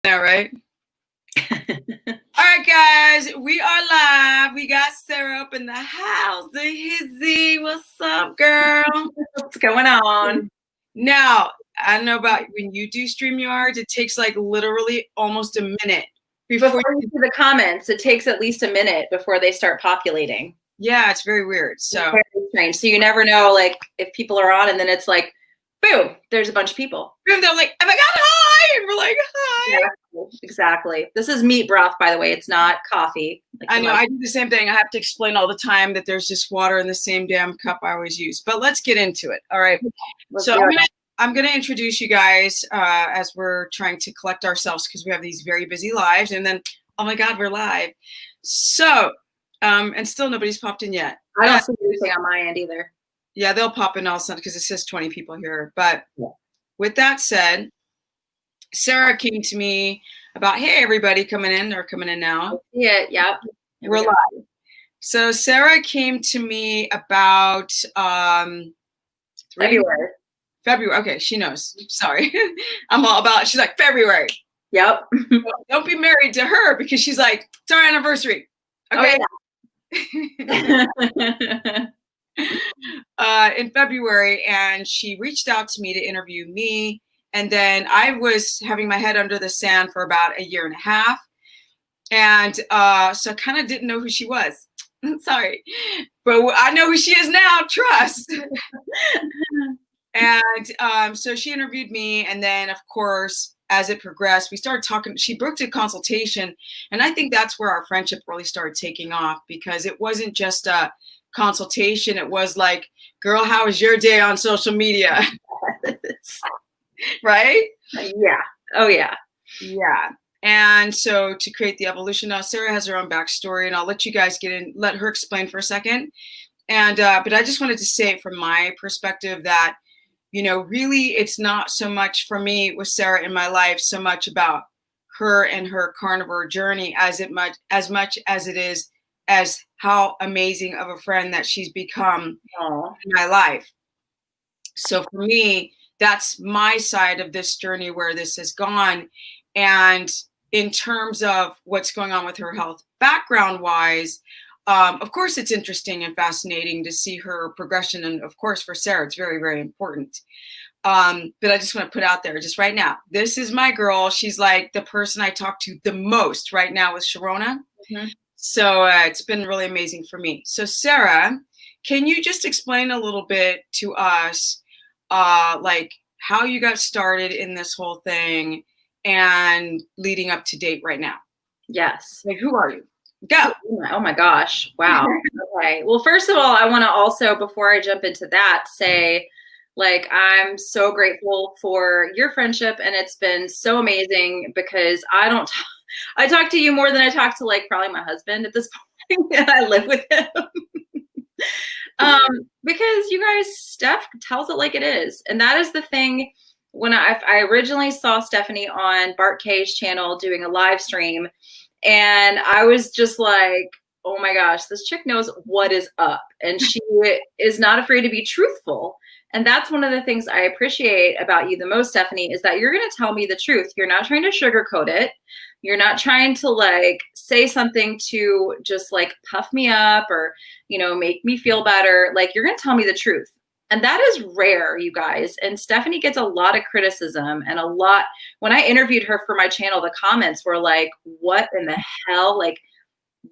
Yeah, right? All right, guys, we are live. We got Sarah up in the house. The hizzy. What's up, girl? What's going on? Now, I don't know about when you do StreamYards, it takes like literally almost a minute Before you see the comments, it takes at least a minute before they start populating. Yeah, it's very weird. So it's very strange. So you never know, like, if people are on, and then it's like, boom, there's a bunch of people. Boom, they're like, oh my God, hi! And we're like, hi. Yeah, exactly. This is meat broth, by the way. It's not coffee. Like I know, I do the same thing. I have to explain all the time that there's just water in the same damn cup I always use. But let's get into it. All right. So I'm going to introduce you guys as we're trying to collect ourselves because we have these very busy lives. And then, oh my God, we're live. So, and still nobody's popped in yet. I don't see anything on my end either. Yeah, they'll pop in all of a sudden because it says 20 people here. But with that said, Sarah came to me about, hey, everybody coming in. They're coming in now. Yeah, yeah. We're live. So Sarah came to me about February. Okay, she knows. Sorry. I'm all about, she's like, February. Yep. Don't be married to her because she's like, it's our anniversary. Okay. In February, and she reached out to me to interview me. And then I was having my head under the sand for about a year and a half. And so I kind of didn't know who she was. Sorry. But I know who she is now, trust. And so she interviewed me. And then, of course, as it progressed, we started talking. She booked a consultation. And I think that's where our friendship really started taking off, because it wasn't just a consultation. It was like, girl, how was your day on social media? Right? Yeah. Oh, yeah. Yeah. And so to create the evolution, now Sarah has her own backstory, and I'll let you guys let her explain for a second. And but I just wanted to say from my perspective that, you know, really it's not so much for me with Sarah in my life so much about her and her carnivore journey as much as it is as how amazing of a friend that she's become in my life. So for me, that's my side of this journey where this has gone. And in terms of what's going on with her health background wise, of course, it's interesting and fascinating to see her progression. And of course, for Sarah, it's very, very important. But I just want to put out there just right now, this is my girl. She's like the person I talk to the most right now with Sharona. Mm-hmm. So it's been really amazing for me. So Sarah, can you just explain a little bit to us, like how you got started in this whole thing and leading up to date right now? Yes. Like, who are you? Go. Oh my gosh. Wow. Okay. Well, first of all, I want to also, before I jump into that, say, like, I'm so grateful for your friendship, and it's been so amazing because I talk to you more than I talk to, like, probably my husband at this point. I live with him. Because you guys, Steph tells it like it is. And that is the thing. When I originally saw Stephanie on Bart K's channel doing a live stream, and I was just like, oh my gosh, this chick knows what is up. And she is not afraid to be truthful. And that's one of the things I appreciate about you the most, Stephanie, is that you're going to tell me the truth. You're not trying to sugarcoat it. You're not trying to, like, say something to just, like, puff me up or, you know, make me feel better. Like, you're going to tell me the truth. And that is rare, you guys. And Stephanie gets a lot of criticism and a lot. When I interviewed her for my channel, the comments were like, what in the hell? Like,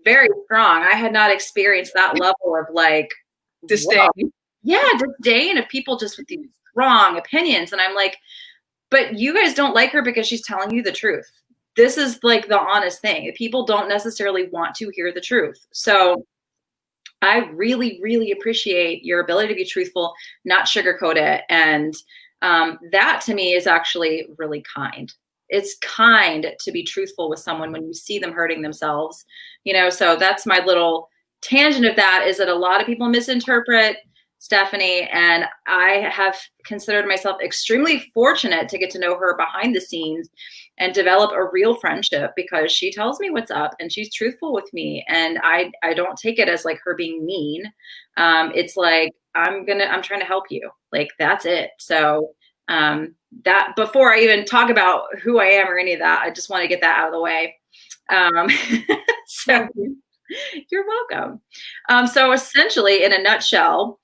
very strong. I had not experienced that level of, like, disdain. Yeah, disdain of people just with these strong opinions. And I'm like, but you guys don't like her because she's telling you the truth. This is, like, the honest thing. People don't necessarily want to hear the truth. So I really, really appreciate your ability to be truthful, not sugarcoat it. And that to me is actually really kind. It's kind to be truthful with someone when you see them hurting themselves, you know. So that's my little tangent of that, is that a lot of people misinterpret Stephanie, and I have considered myself extremely fortunate to get to know her behind the scenes and develop a real friendship, because she tells me what's up and she's truthful with me. And I don't take it as, like, her being mean. It's like, I'm trying to help you. Like, that's it. So That before I even talk about who I am or any of that, I just want to get that out of the way. So you're welcome. So essentially, in a nutshell,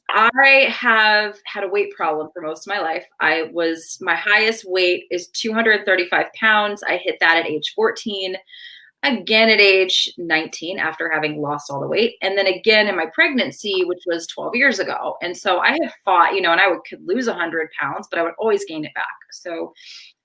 I have had a weight problem for most of my life. My highest weight is 235 pounds. I hit that at age 14, again at age 19 after having lost all the weight, and then again in my pregnancy, which was 12 years ago. And so I have fought, and I could lose 100 pounds, but I would always gain it back. So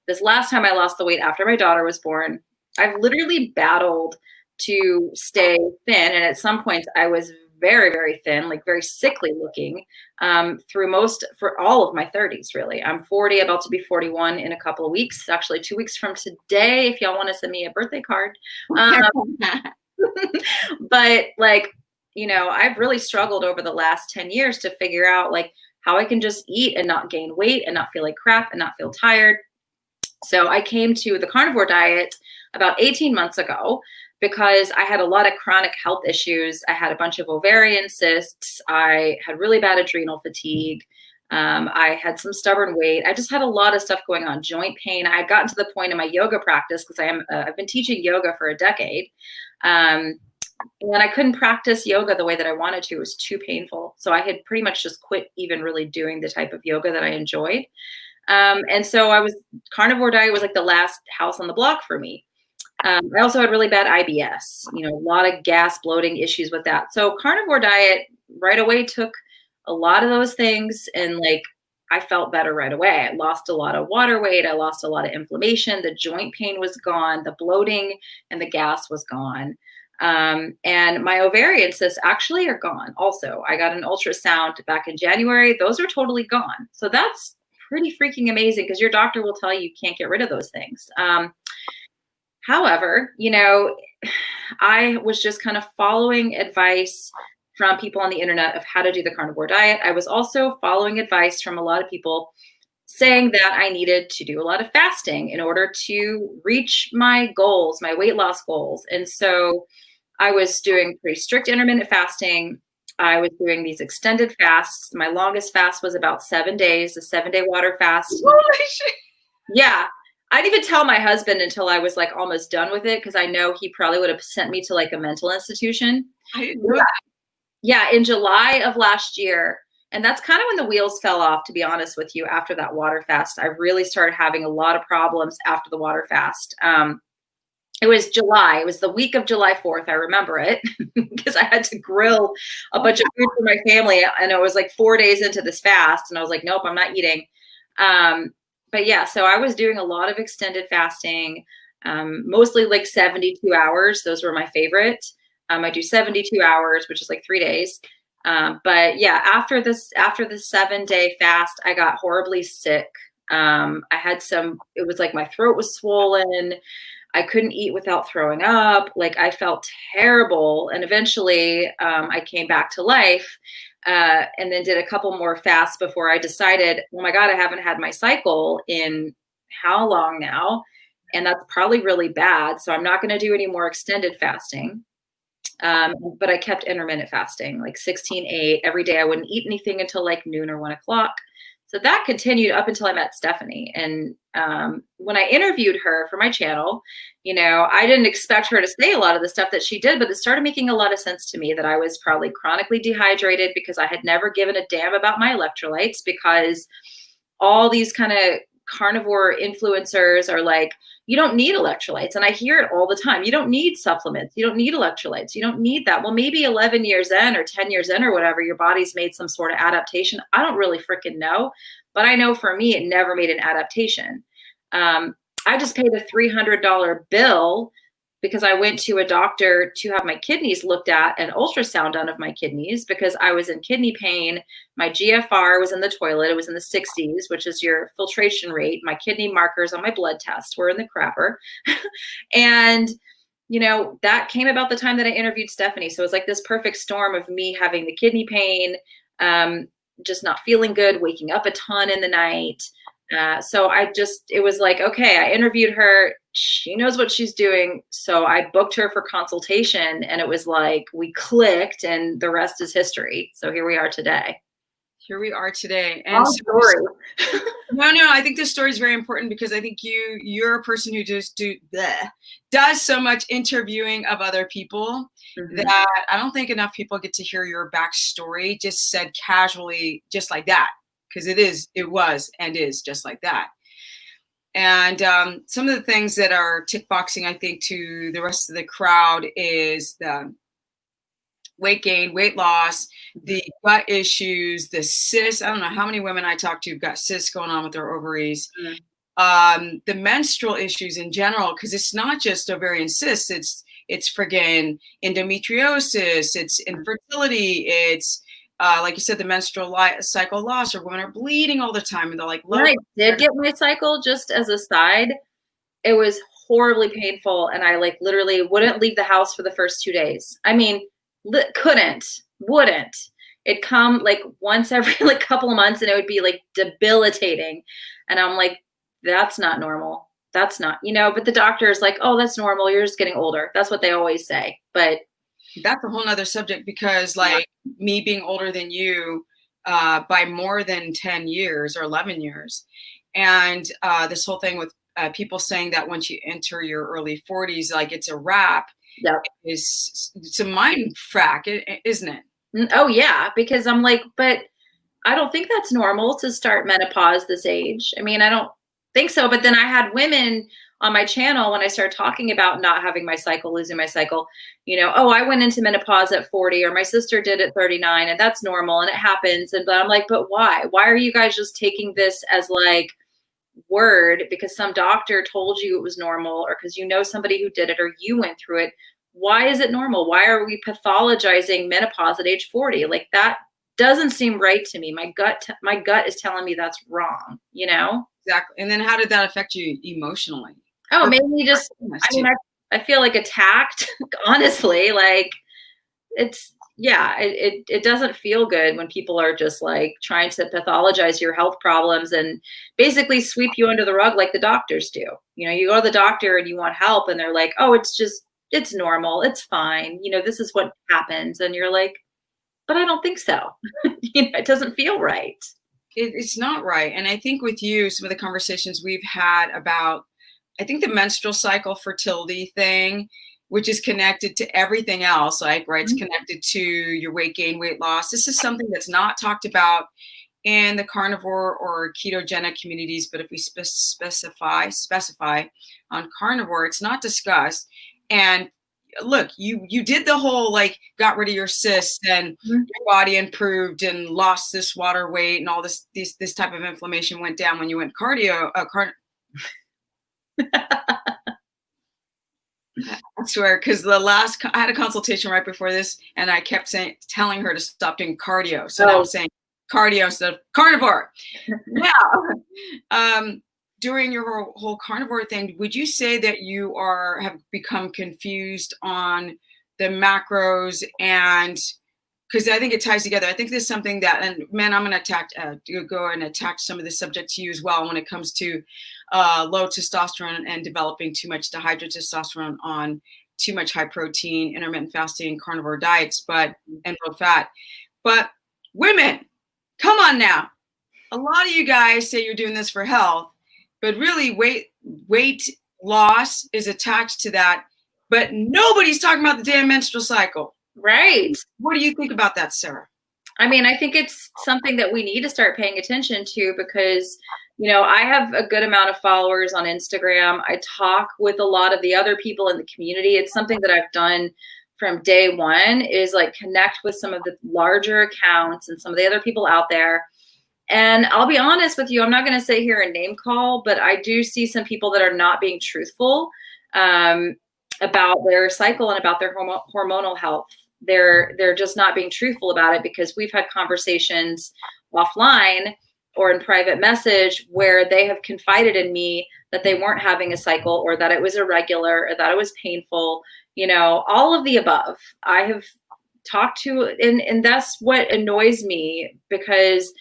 this last time I lost the weight after my daughter was born, I've literally battled to stay thin. And at some points I was very, very thin, like very sickly looking, for all of my 30s, really. I'm 40, about to be 41 in a couple of weeks, actually 2 weeks from today, if y'all want to send me a birthday card. But I've really struggled over the last 10 years to figure out how I can just eat and not gain weight and not feel like crap and not feel tired. So I came to the carnivore diet about 18 months ago because I had a lot of chronic health issues. I had a bunch of ovarian cysts. I had really bad adrenal fatigue. I had some stubborn weight. I just had a lot of stuff going on, joint pain. I had gotten to the point in my yoga practice, because I've been teaching yoga for a decade. And I couldn't practice yoga the way that I wanted to. It was too painful. So I had pretty much just quit even really doing the type of yoga that I enjoyed. And so carnivore diet was like the last house on the block for me. I also had really bad IBS, a lot of gas, bloating issues with that. So carnivore diet right away took a lot of those things, and I felt better right away. I lost a lot of water weight. I lost a lot of inflammation. The joint pain was gone. The bloating and the gas was gone. And my ovarian cysts actually are gone. Also, I got an ultrasound back in January. Those are totally gone. So that's pretty freaking amazing, because your doctor will tell you can't get rid of those things. However, I was just kind of following advice from people on the internet of how to do the carnivore diet. I was also following advice from a lot of people saying that I needed to do a lot of fasting in order to reach my goals, my weight loss goals. And so I was doing pretty strict intermittent fasting. I was doing these extended fasts. My longest fast was about 7 days, a 7-day water fast. Holy shit. Yeah. I didn't even tell my husband until I was almost done with it, because I know he probably would have sent me to a mental institution. I didn't know that. Yeah, in July of last year. And that's kind of when the wheels fell off, to be honest with you, after that water fast. I really started having a lot of problems after the water fast. It was July. It was the week of July 4th. I remember it because I had to grill a bunch of food for my family. And it was 4 days into this fast. And I was like, nope, I'm not eating. But yeah, so I was doing a lot of extended fasting, mostly 72 hours. Those were my favorite. I do 72 hours, which is 3 days. But yeah, after the 7-day fast, I got horribly sick. I had it was my throat was swollen. I couldn't eat without throwing up. I felt terrible. And eventually I came back to life. And then did a couple more fasts before I decided, oh my God, I haven't had my cycle in how long now? And that's probably really bad. So I'm not going to do any more extended fasting. But I kept intermittent fasting, 16/8 every day. I wouldn't eat anything until noon or 1 o'clock. So that continued up until I met Stephanie. And when I interviewed her for my channel, I didn't expect her to say a lot of the stuff that she did, but it started making a lot of sense to me that I was probably chronically dehydrated because I had never given a damn about my electrolytes, because all these kind of carnivore influencers are you don't need electrolytes. And I hear it all the time. You don't need supplements. You don't need electrolytes. You don't need that. Well, maybe 11 years in or 10 years in or whatever, your body's made some sort of adaptation. I don't really freaking know. But I know for me, it never made an adaptation. I just paid a $300 bill because I went to a doctor to have my kidneys looked at, an ultrasound done of my kidneys, because I was in kidney pain. My GFR was in the toilet. It was in the 60s, which is your filtration rate. My kidney markers on my blood test were in the crapper. And, that came about the time that I interviewed Stephanie. So it was this perfect storm of me having the kidney pain, just not feeling good, waking up a ton in the night. So it was okay, I interviewed her. She knows what she's doing. So I booked her for consultation, and it was we clicked, and the rest is history. So here we are today. And story. No, I think this story is very important because I think you're a person who just does so much interviewing of other people that I don't think enough people get to hear your backstory just said casually, just like that, because it was and is just like that. And some of the things that are tick boxing, I think, to the rest of the crowd is the weight gain, weight loss, the gut issues, the cysts. I don't know how many women I talk to who've got cysts going on with their ovaries. The menstrual issues in general, because it's not just ovarian cysts, it's friggin' endometriosis, it's infertility, it's like you said, the menstrual cycle loss, or women are bleeding all the time and they're like, when I did get my cycle, just as a side, it was horribly painful, and I like literally wouldn't leave the house for the first 2 days. I mean, wouldn't. It'd come like once every like couple of months, and it would be like debilitating. And I'm like, that's not normal. That's not, but the doctor is like, oh, that's normal. You're just getting older. That's what they always say. But that's a whole nother subject because like me being older than you by more than 10 years or 11 years. And this whole thing with people saying that once you enter your early 40s, like it's a wrap. Yep. It's a mind frack, isn't it? Oh yeah, because I'm like, but I don't think that's normal to start menopause this age. I mean, I don't think so. But then I had women on my channel when I started talking about not having my cycle, losing my cycle, oh, I went into menopause at 40, or my sister did at 39, and that's normal and it happens. And but I'm like, but why? Why are you guys just taking this as like word because some doctor told you it was normal, or because somebody who did it, or you went through it? Why is it normal? Why are we pathologizing menopause at age 40? Like, that doesn't seem right to me. My gut is telling me that's wrong, Exactly. And then how did that affect you emotionally? Oh, maybe just, I feel like attacked, honestly. Like, it doesn't feel good when people are just like trying to pathologize your health problems and basically sweep you under the rug like the doctors do. You go to the doctor and you want help, and they're like, oh, it's normal. It's fine. This is what happens. And you're like, but I don't think so. It doesn't feel right. It's not right. And I think with you, some of the conversations we've had about, I think the menstrual cycle fertility thing, which is connected to everything else, like, right, it's connected to your weight gain, weight loss. This is something that's not talked about in the carnivore or ketogenic communities, but if we specify on carnivore, it's not discussed. And look, you did the whole, like, got rid of your cysts and your body improved and lost this water weight and all this type of inflammation went down when you went cardio. I swear, because I had a consultation right before this, and I kept telling her to stop doing cardio. So now I'm saying cardio instead of carnivore. Now, during your whole carnivore thing, would you say that you have become confused on the macros? And because I think it ties together. I think there's something that, and man, I'm going to go and attack some of the subject to you as well when it comes to low testosterone and developing too much dihydrotestosterone on too much high protein, intermittent fasting, carnivore diets, and low fat. But women, come on now. A lot of you guys say you're doing this for health, but really weight loss is attached to that. But nobody's talking about the damn menstrual cycle. Right. What do you think about that, Sarah? I mean, I think it's something that we need to start paying attention to because, I have a good amount of followers on Instagram. I talk with a lot of the other people in the community. It's something that I've done from day one, is like connect with some of the larger accounts and some of the other people out there. And I'll be honest with you, I'm not going to sit here and name call, but I do see some people that are not being truthful about their cycle and about their hormonal health. They're just not being truthful about it, because we've had conversations offline or in private message where they have confided in me that they weren't having a cycle, or that it was irregular, or that it was painful, all of the above. I have talked to, and that's what annoys me, because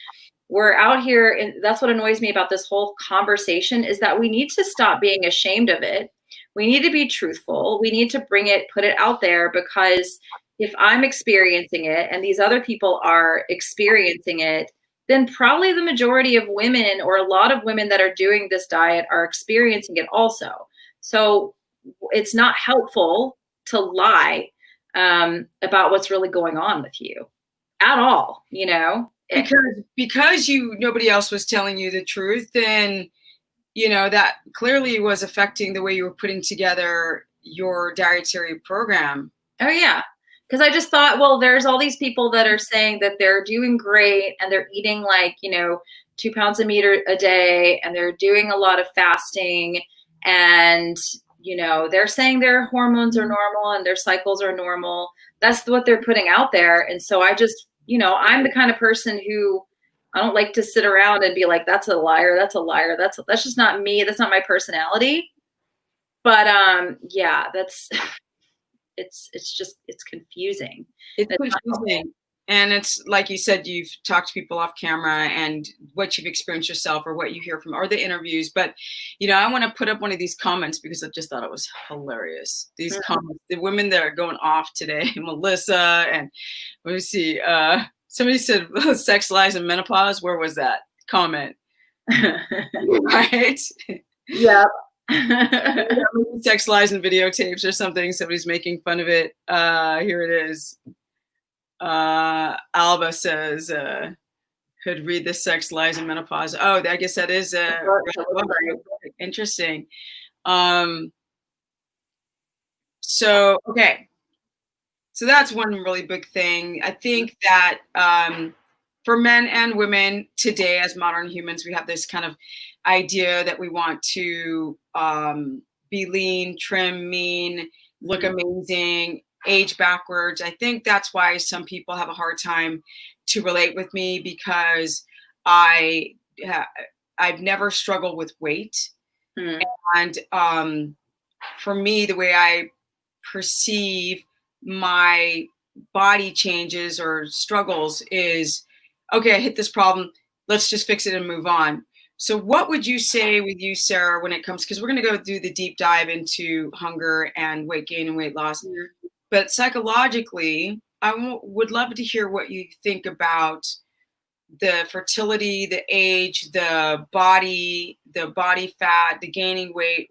we're out here, and that's what annoys me about this whole conversation, is that we need to stop being ashamed of it. We need to be truthful. We need to put it out there, because if I'm experiencing it and these other people are experiencing it, then probably the majority of women, or a lot of women that are doing this diet, are experiencing it also. So it's not helpful to lie about what's really going on with you at all, you know? Because nobody else was telling you the truth, then that clearly was affecting the way you were putting together your dietary program. Oh yeah. Because I just thought, well, there's all these people that are saying that they're doing great and they're eating like, 2 pounds of meat a day, and they're doing a lot of fasting, and, they're saying their hormones are normal and their cycles are normal. That's what they're putting out there. And so I just, I'm the kind of person who, I don't like to sit around and be like, that's a liar. That's a liar. That's just not me. That's not my personality. But yeah, it's confusing. It's confusing. And it's like you said, you've talked to people off camera and what you've experienced yourself or what you hear from, or the interviews. But, I want to put up one of these comments because I just thought it was hilarious. These comments, the women that are going off today, Melissa, and let me see, somebody said sex, lies, and menopause. Where was that comment? Right? Yep. Sex, lies, and videotapes or something. Somebody's making fun of it. Here it is. Alba says, could read the sex, lies, and menopause. Oh, I guess that is interesting. So, okay. So that's one really big thing. I think that for men and women today, as modern humans, we have this kind of idea that we want to be lean, trim, mean, look amazing, age backwards. I think that's why some people have a hard time to relate with me, because I've never struggled with weight. And for me, the way I perceive my body changes or struggles is, okay, I hit this problem, let's just fix it and move on. So what would you say with you, Sarah, when it comes, because we're going to go do the deep dive into hunger and weight gain and weight loss. But psychologically, I would love to hear what you think about the fertility, the age, the body fat, the gaining weight.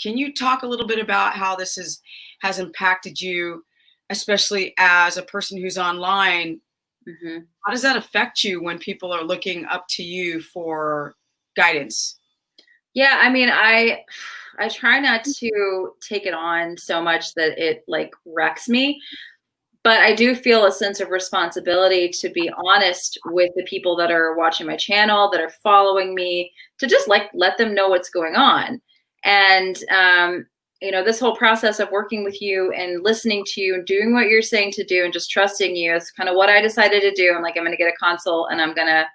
Can you talk a little bit about how this has impacted you, especially as a person who's online? How does that affect you when people are looking up to you for guidance? Yeah, I mean, I try not to take it on so much that it like wrecks me, but I do feel a sense of responsibility to be honest with the people that are watching my channel, that are following me, to just like let them know what's going on. And this whole process of working with you and listening to you and doing what you're saying to do and just trusting you is kind of what I decided to do. I'm like, I'm going to get a consult and I'm going to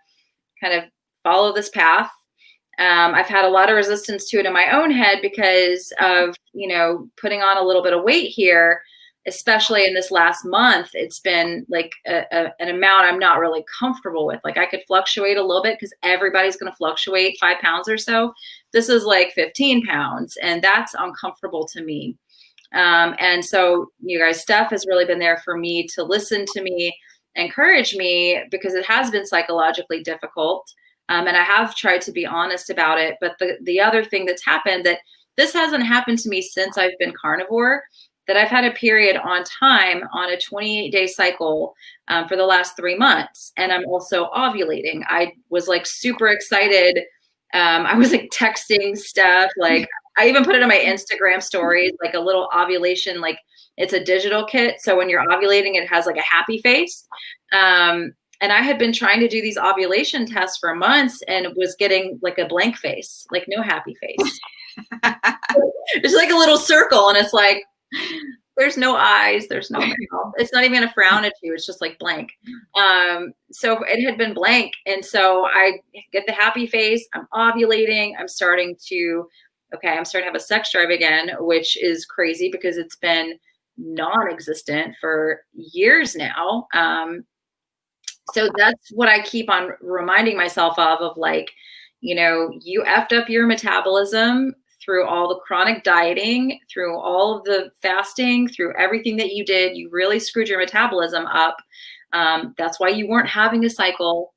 kind of follow this path. I've had a lot of resistance to it in my own head because of, putting on a little bit of weight here, especially in this last month. It's been like an amount I'm not really comfortable with. Like I could fluctuate a little bit because everybody's going to fluctuate 5 pounds or so. This is like 15 pounds and that's uncomfortable to me. And so you guys, Steph has really been there for me to listen to me, encourage me, because it has been psychologically difficult. And I have tried to be honest about it. But the other thing that's happened, that this hasn't happened to me since I've been carnivore, that I've had a period on time on a 28-day cycle for the last 3 months. And I'm also ovulating. I was like super excited. I was like texting stuff. Like I even put it on my Instagram stories, like a little ovulation, like it's a digital kit. So when you're ovulating, it has like a happy face. And I had been trying to do these ovulation tests for months and was getting like a blank face, like no happy face. It's like a little circle. And it's like, there's no eyes, there's no mouth. It's not even a frown at you. It's just like blank. So it had been blank. And so I get the happy face. I'm ovulating. I'm starting to have a sex drive again, which is crazy because it's been non-existent for years now. So that's what I keep on reminding myself of like, you effed up your metabolism through all the chronic dieting, through all of the fasting, through everything that you did. You really screwed your metabolism up. That's why you weren't having a cycle.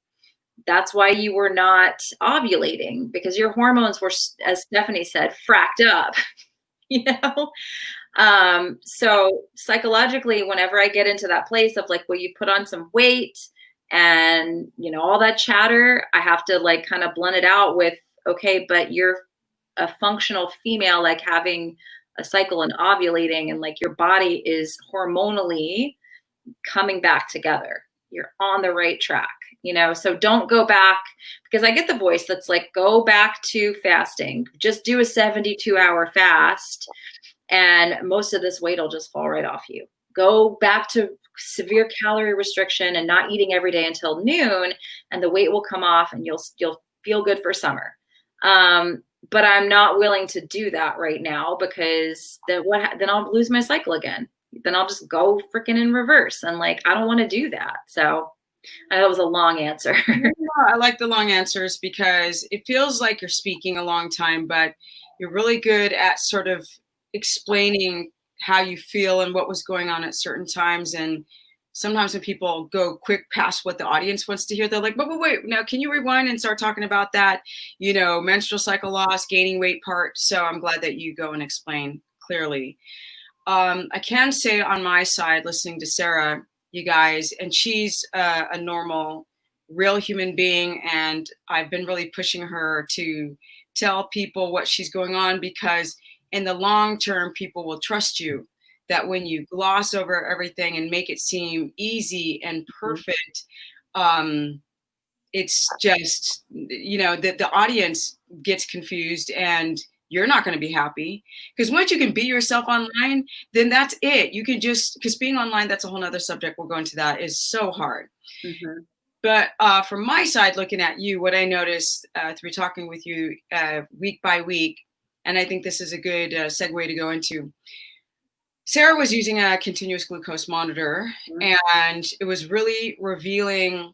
That's why you were not ovulating, because your hormones were, as Stephanie said, fracked up, you know? So psychologically, whenever I get into that place of like, well, you put on some weight and, you know, all that chatter, I have to like kind of blend it out with, okay, but you're a functional female, like having a cycle and ovulating, and like your body is hormonally coming back together. You're on the right track, you know? So don't go back, because I get the voice that's like, go back to fasting, just do a 72-hour fast, and most of this weight will just fall right off you. Go back to severe calorie restriction and not eating every day until noon, and the weight will come off and you'll feel good for summer. But I'm not willing to do that right now, because then I'll lose my cycle again. Then I'll just go freaking in reverse. And like, I don't want to do that. So I know that was a long answer. I like the long answers because it feels like you're speaking a long time, but you're really good at sort of explaining how you feel and what was going on at certain times. And sometimes when people go quick past what the audience wants to hear, they're like, but wait, now can you rewind and start talking about that, you know, menstrual cycle loss, gaining weight part. So I'm glad that you go and explain clearly. I can say on my side, listening to Sarah, you guys, and she's a normal, real human being. And I've been really pushing her to tell people what she's going on, because in the long term, people will trust you. That when you gloss over everything and make it seem easy and perfect, it's just, you know, the audience gets confused and you're not going to be happy. Because once you can be yourself online, then that's it. You can just, because being online, that's a whole nother subject. We'll go into that, is so hard. Mm-hmm. But from my side, looking at you, what I noticed through talking with you week by week, and I think this is a good segue to go into, Sarah was using a continuous glucose monitor, and it was really revealing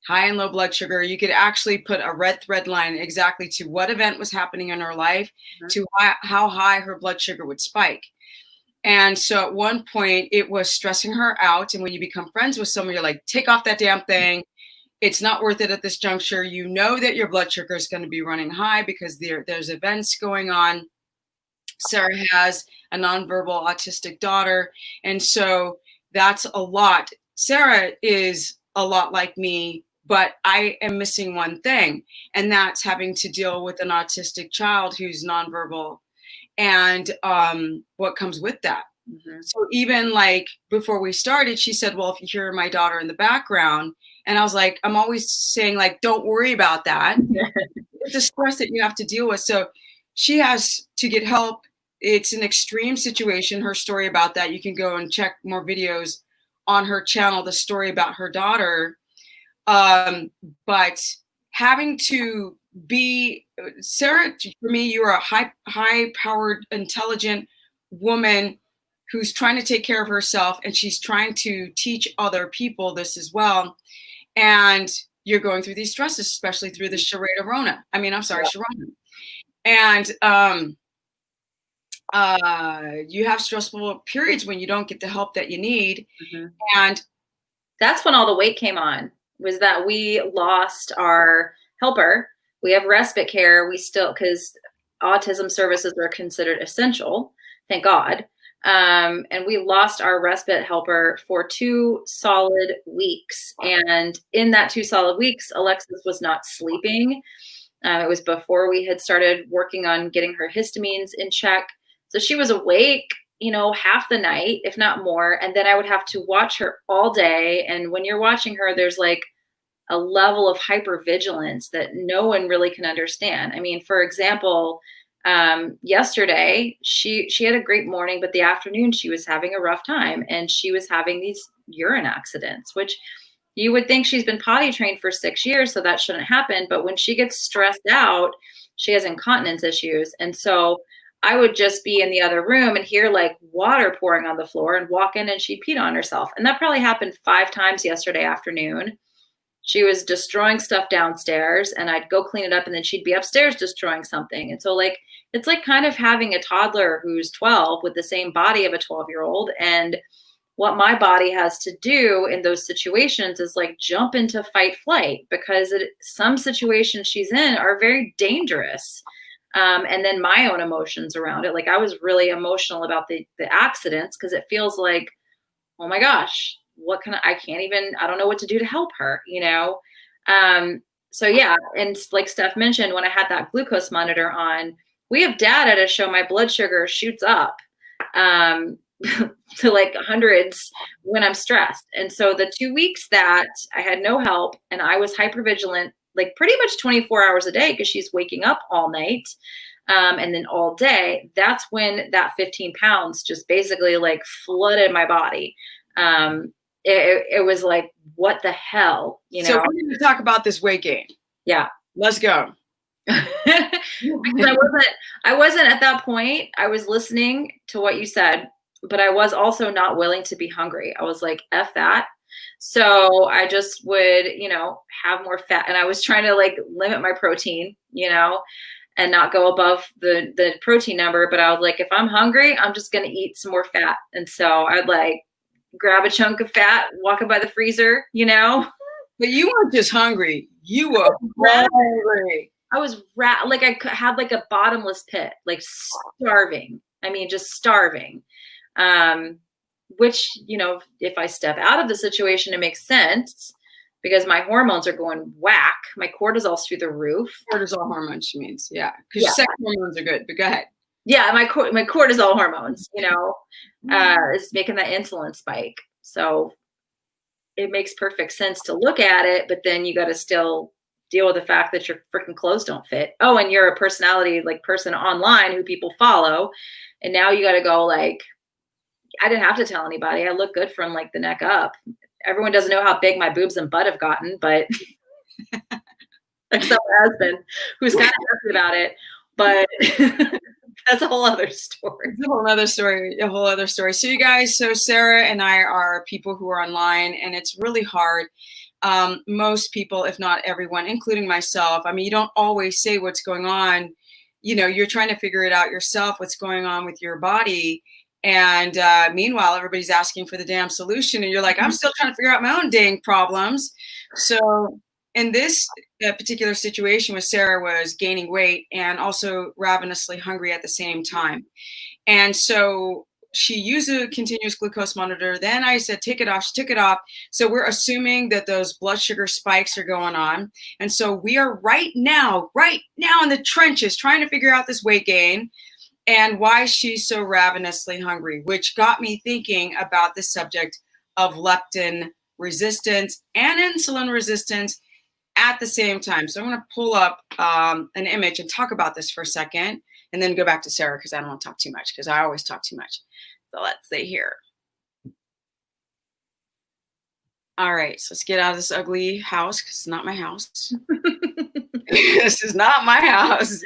high and low blood sugar. You could actually put a red thread line exactly to what event was happening in her life, to how high her blood sugar would spike. And so at one point it was stressing her out. And when you become friends with someone, you're like, take off that damn thing. It's not worth it at this juncture. You know that your blood sugar is going to be running high because there's events going on. Sarah has a nonverbal autistic daughter. And so that's a lot. Sarah is a lot like me, but I am missing one thing, and that's having to deal with an autistic child who's nonverbal and what comes with that. Mm-hmm. So even like before we started, she said, well, if you hear my daughter in the background, and I was like, I'm always saying like, don't worry about that. It's a stress that you have to deal with. So she has to get help. It's an extreme situation. Her story about that, you can go and check more videos on her channel, the story about her daughter. But having to be, Sarah, for me, you're a high-powered, intelligent woman who's trying to take care of herself, and she's trying to teach other people this as well. And you're going through these stresses, especially through the Sharona. And you have stressful periods when you don't get the help that you need. Mm-hmm. And that's when all the weight came on, was that we lost our helper. We have respite care. We still, because autism services are considered essential, thank God. And we lost our respite helper for 2 solid weeks. And in that 2 solid weeks, Alexis was not sleeping. It was before we had started working on getting her histamines in check. So she was awake, you know, half the night, if not more. And then I would have to watch her all day. And when you're watching her, there's like a level of hypervigilance that no one really can understand. I mean, for example, yesterday, she had a great morning, but the afternoon she was having a rough time, and she was having these urine accidents, which you would think she's been potty trained for 6 years, so that shouldn't happen. But when she gets stressed out, she has incontinence issues. And so I would just be in the other room and hear like water pouring on the floor and walk in and she peed on herself. And that probably happened 5 times yesterday afternoon. She was destroying stuff downstairs, and I'd go clean it up, and then she'd be upstairs destroying something. And so like, it's like kind of having a toddler who's 12 with the same body of a 12-year-old. And what my body has to do in those situations is like jump into fight flight, because some situations she's in are very dangerous. And then my own emotions around it. Like I was really emotional about the accidents, because it feels like, oh my gosh, I can't even, I don't know what to do to help her, you know? So yeah. And like Steph mentioned, when I had that glucose monitor on, we have data to show my blood sugar shoots up, to like hundreds when I'm stressed. And so the 2 weeks that I had no help and I was hypervigilant, like pretty much 24 hours a day, because she's waking up all night, and then all day, that's when that 15 pounds just basically like flooded my body. It was like, what the hell, you know? So we're going to talk about this weight gain. Yeah. Let's go. Because I wasn't at that point. I was listening to what you said, but I was also not willing to be hungry. I was like, F that. So I just would, you know, have more fat, and I was trying to like limit my protein, you know, and not go above the protein number. But I was like, if I'm hungry, I'm just going to eat some more fat. And so I'd like grab a chunk of fat, walk it by the freezer, you know. But you weren't just hungry. You were hungry. I was like, I had like a bottomless pit, like starving. I mean, just starving. Which, you know, if I step out of the situation, it makes sense, because my hormones are going whack. My cortisol's through the roof. Cortisol hormones, she means. Yeah. Because sex hormones are good, but go ahead. Yeah. My cortisol hormones, you know, is making that insulin spike. So it makes perfect sense to look at it, but then you got to still deal with the fact that your freaking clothes don't fit. Oh, and you're a personality, like person online who people follow. And now you got to go like, I didn't have to tell anybody. I look good from like the neck up. Everyone doesn't know how big my boobs and butt have gotten, but except my husband, who's kind of happy about it. But that's a whole other story. It's a whole other story. So you guys, so Sarah and I are people who are online, and it's really hard. Most people, if not everyone, including myself, I mean, you don't always say what's going on. You know, you're trying to figure it out yourself, what's going on with your body. And meanwhile, everybody's asking for the damn solution. And you're like, I'm still trying to figure out my own dang problems. So in this particular situation with Sarah, was gaining weight and also ravenously hungry at the same time. And so she used a continuous glucose monitor. Then I said, take it off. She took it off. So we're assuming that those blood sugar spikes are going on. And so we are right now in the trenches trying to figure out this weight gain and why she's so ravenously hungry, which got me thinking about the subject of leptin resistance and insulin resistance at the same time. So I'm going to pull up an image and talk about this for a second, and then go back to Sarah, because I don't want to talk too much, because I always talk too much. So let's see here. All right, so let's get out of this ugly house, because it's not my house. This is not my house.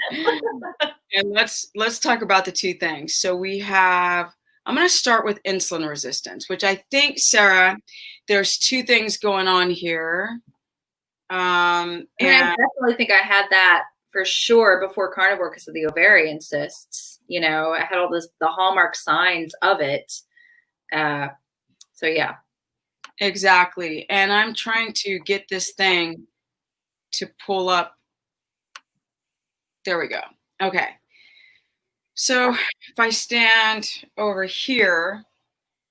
And let's talk about the two things. So we have, I'm going to start with insulin resistance, which I think, Sarah, there's two things going on here. And I definitely think I had that for sure before carnivore because of the ovarian cysts. You know, I had all the hallmark signs of it. So yeah. Exactly. And I'm trying to get this thing to pull up. There we go. Okay. So if I stand over here,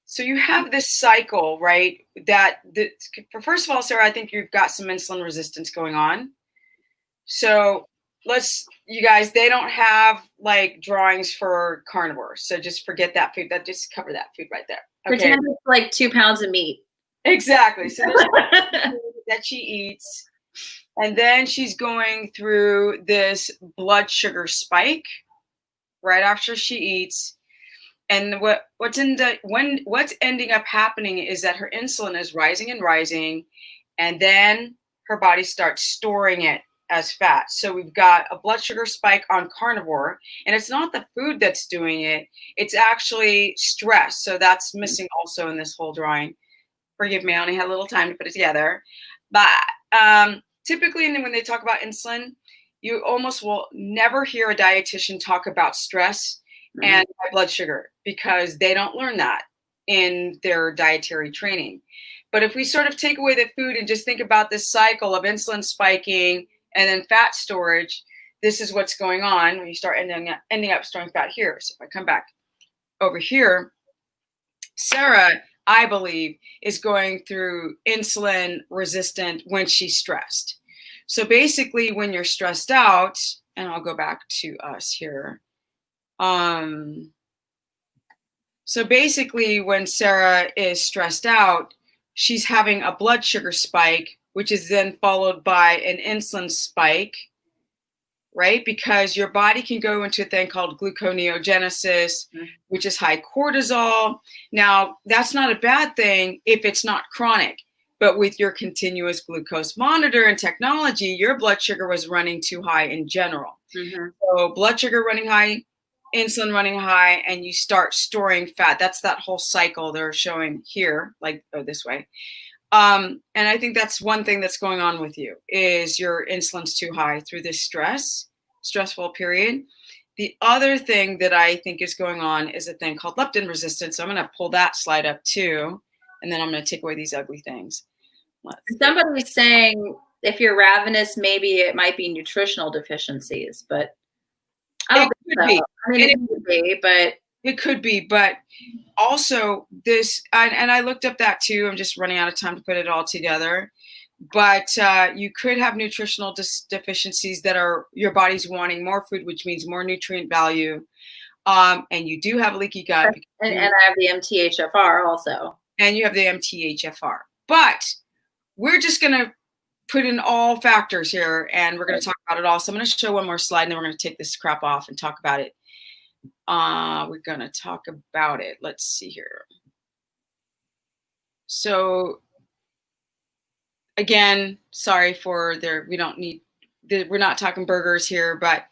so you have this cycle, right? First of all, Sarah, I think you've got some insulin resistance going on. So you guys, they don't have like drawings for carnivore. So just forget that food. Just cover that food right there. Okay. Pretend it's like 2 pounds of meat. Exactly. So that she eats. And then she's going through this blood sugar spike right after she eats. And what's ending up happening is that her insulin is rising and rising, and then her body starts storing it as fat. So we've got a blood sugar spike on carnivore, and it's not the food that's doing it. It's actually stress. So that's missing also in this whole drawing. Forgive me, I only had a little time to put it together. But typically, when they talk about insulin, you almost will never hear a dietitian talk about stress and high blood sugar, because they don't learn that. in their dietary training. But if we sort of take away the food and just think about this cycle of insulin spiking and then fat storage, this is what's going on when you start ending up storing fat here. So if I come back over here, Sarah, I believe, is going through insulin resistant when she's stressed. So basically when you're stressed out, and I'll go back to us here. So basically when Sarah is stressed out, she's having a blood sugar spike, which is then followed by an insulin spike, right? Because your body can go into a thing called gluconeogenesis, which is high cortisol. Now, that's not a bad thing if it's not chronic, but with your continuous glucose monitor and technology, your blood sugar was running too high in general. So blood sugar running high, insulin running high, and you start storing fat. That's that whole cycle they're showing here, like this way. And I think that's one thing that's going on with you is your insulin's too high through this stressful period. The other thing that I think is going on is a thing called leptin resistance. So I'm going to pull that slide up too, and then I'm going to take away these ugly things. Somebody's saying if you're ravenous, maybe it might be nutritional deficiencies, but I don't think so. I mean, it could be, but it could be, but also this, and I looked up that too. I'm just running out of time to put it all together. But you could have nutritional deficiencies that are your body's wanting more food, which means more nutrient value. And you do have leaky gut. And I have the MTHFR also. And you have the MTHFR. But we're just going to put in all factors here, and we're going to talk about it all. So I'm going to show one more slide, and then we're going to take this crap off and talk about it. We're going to talk about it. Let's see here. So again, sorry for we're not talking burgers here, but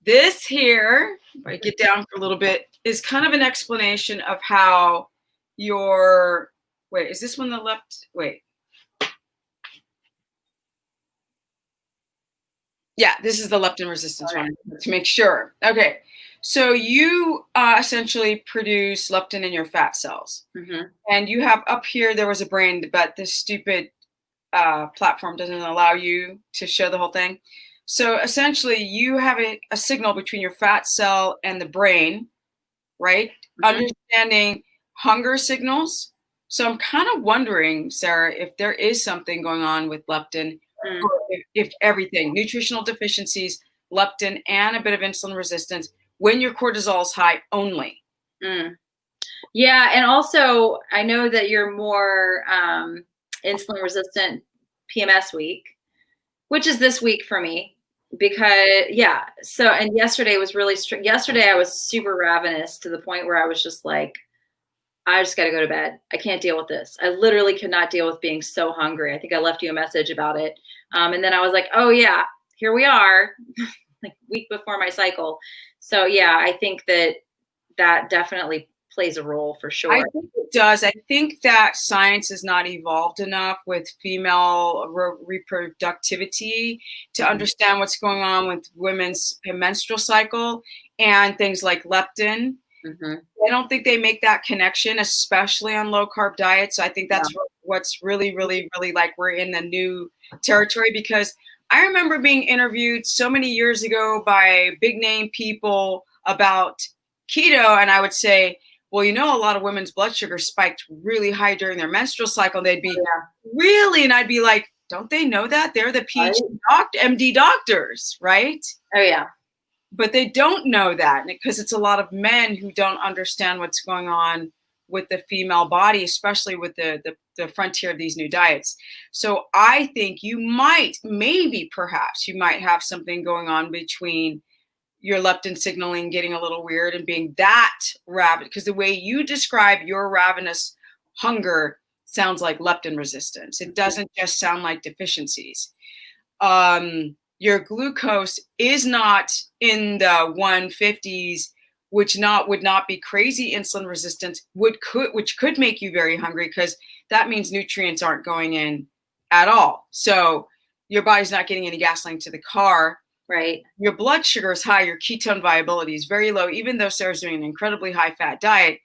this here, if I get down for a little bit, is kind of an explanation of how wait, is this one the left? Wait. Yeah, this is the leptin resistance one to make sure. Okay, so you essentially produce leptin in your fat cells. And you have up here, there was a brain, but this stupid platform doesn't allow you to show the whole thing. So essentially you have a signal between your fat cell and the brain, right? Understanding hunger signals. So I'm kind of wondering, Sarah, if there is something going on with leptin, or if everything, nutritional deficiencies, leptin, and a bit of insulin resistance when your cortisol is high only. Yeah, and also I know that you're more insulin resistant PMS week, which is this week for me, because so, and yesterday was really strict. Yesterday I was super ravenous to the point where I was just like, I just got to go to bed. I can't deal with this. I literally could not deal with being so hungry. I think I left you a message about it. And then I was like, oh yeah, here we are, like week before my cycle. So yeah, I think that definitely plays a role for sure. I think it does. I think that science is not evolved enough with female reproductivity to understand what's going on with women's menstrual cycle and things like leptin. I don't think they make that connection, especially on low carb diets. So I think that's what's really, really, really like we're in the new territory, because I remember being interviewed so many years ago by big name people about keto. And I would say, well, a lot of women's blood sugar spiked really high during their menstrual cycle. They'd be really, and I'd be like, don't they know that? They're the PhD MD doctors, right? Oh yeah. But they don't know that because it's a lot of men who don't understand what's going on with the female body, especially with the frontier of these new diets. So I think you might have something going on between your leptin signaling getting a little weird and being that ravenous, because the way you describe your ravenous hunger sounds like leptin resistance. It doesn't just sound like deficiencies. Your glucose is not in the 150s, which would not be crazy insulin resistance, which could make you very hungry, because that means nutrients aren't going in at all. So your body's not getting any gasoline to the car. Right. Your blood sugar is high. Your ketone viability is very low, even though Sarah's doing an incredibly high fat diet.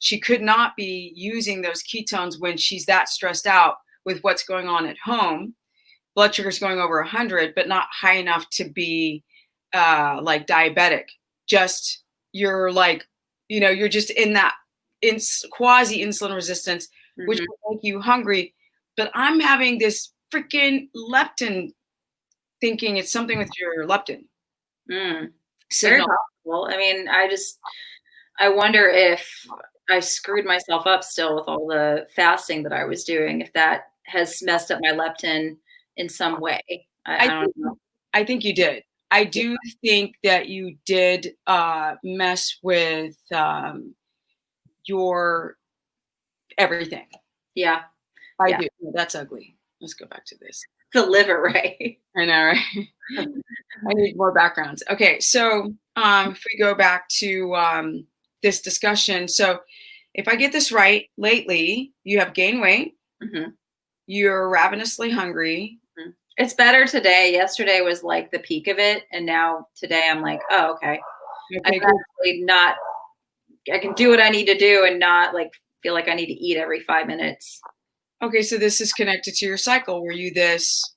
she could not be using those ketones when she's that stressed out with what's going on at home. Blood sugar's going over 100, but not high enough to be like diabetic. Just you're like, you're just in that quasi insulin resistance, which will make you hungry. But I'm having this freaking leptin, thinking it's something with your leptin. Very possible. I mean, I wonder if I screwed myself up still with all the fasting that I was doing, if that has messed up my leptin in some way. I don't know. I think you did. I do think that you did mess with your everything. Yeah. I do. That's ugly. Let's go back to this. The liver, right? I know, right? I need more backgrounds. Okay, so if we go back to this discussion. So if I get this right, lately you have gained weight. You're ravenously hungry. It's better today. Yesterday was like the peak of it. And now today I'm like, oh, okay. I can do what I need to do and not like feel like I need to eat every 5 minutes. Okay, so this is connected to your cycle. Were you this,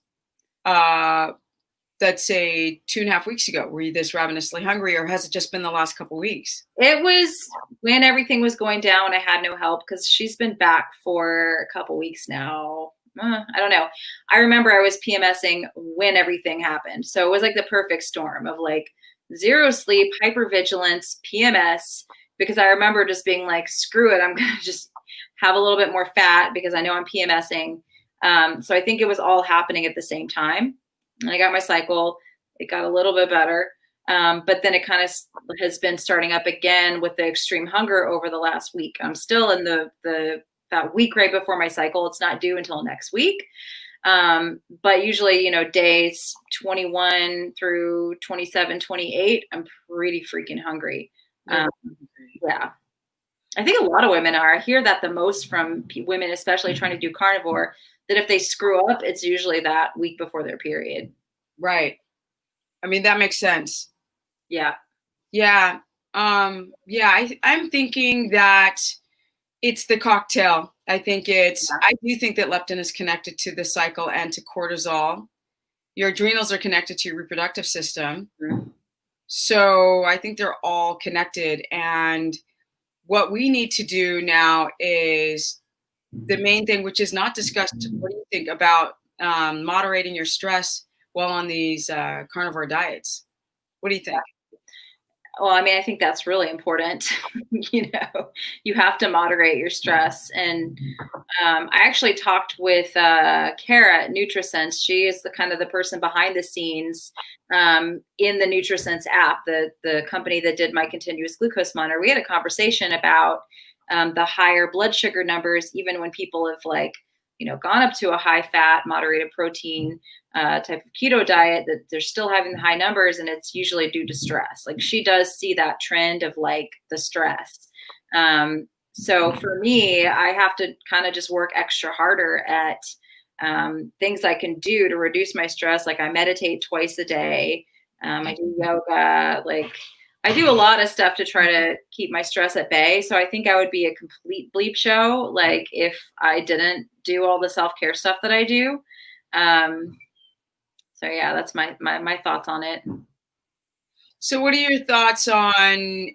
let's say 2.5 weeks ago, were you this ravenously hungry, or has it just been the last couple weeks? It was when everything was going down. I had no help because she's been back for a couple weeks now. I don't know. I remember I was PMSing when everything happened. So it was like the perfect storm of like zero sleep, hypervigilance, PMS, because I remember just being like, screw it. I'm going to just have a little bit more fat because I know I'm PMSing. So I think it was all happening at the same time. And I got my cycle. It got a little bit better. But then it kind of has been starting up again with the extreme hunger over the last week. I'm still in that week right before my cycle. It's not due until next week. But usually, days 21 through 27, 28, I'm pretty freaking hungry. Yeah. I think a lot of women are. I hear that the most from women, especially trying to do carnivore, that if they screw up, it's usually that week before their period. Right. I mean, that makes sense. Yeah. Yeah. I'm thinking that it's the cocktail. I do think that leptin is connected to the cycle and to cortisol. Your adrenals are connected to your reproductive system. So I think they're all connected. And what we need to do now is the main thing, which is not discussed. What do you think about moderating your stress while on these carnivore diets? What do you think? Well, I mean, I think that's really important. You have to moderate your stress. And I actually talked with Kara at NutriSense. She is the person behind the scenes in the NutriSense app, the company that did my continuous glucose monitor. We had a conversation about the higher blood sugar numbers, even when people have gone up to a high fat, moderated protein type of keto diet, that they're still having the high numbers, and it's usually due to stress. Like, she does see that trend of like the stress. So for me, I have to kind of just work extra harder at things I can do to reduce my stress. Like, I meditate twice a day. I do yoga. Like, I do a lot of stuff to try to keep my stress at bay. So I think I would be a complete bleep show, like, if I didn't do all the self-care stuff that I do. So yeah, that's my thoughts on it. So what are your thoughts on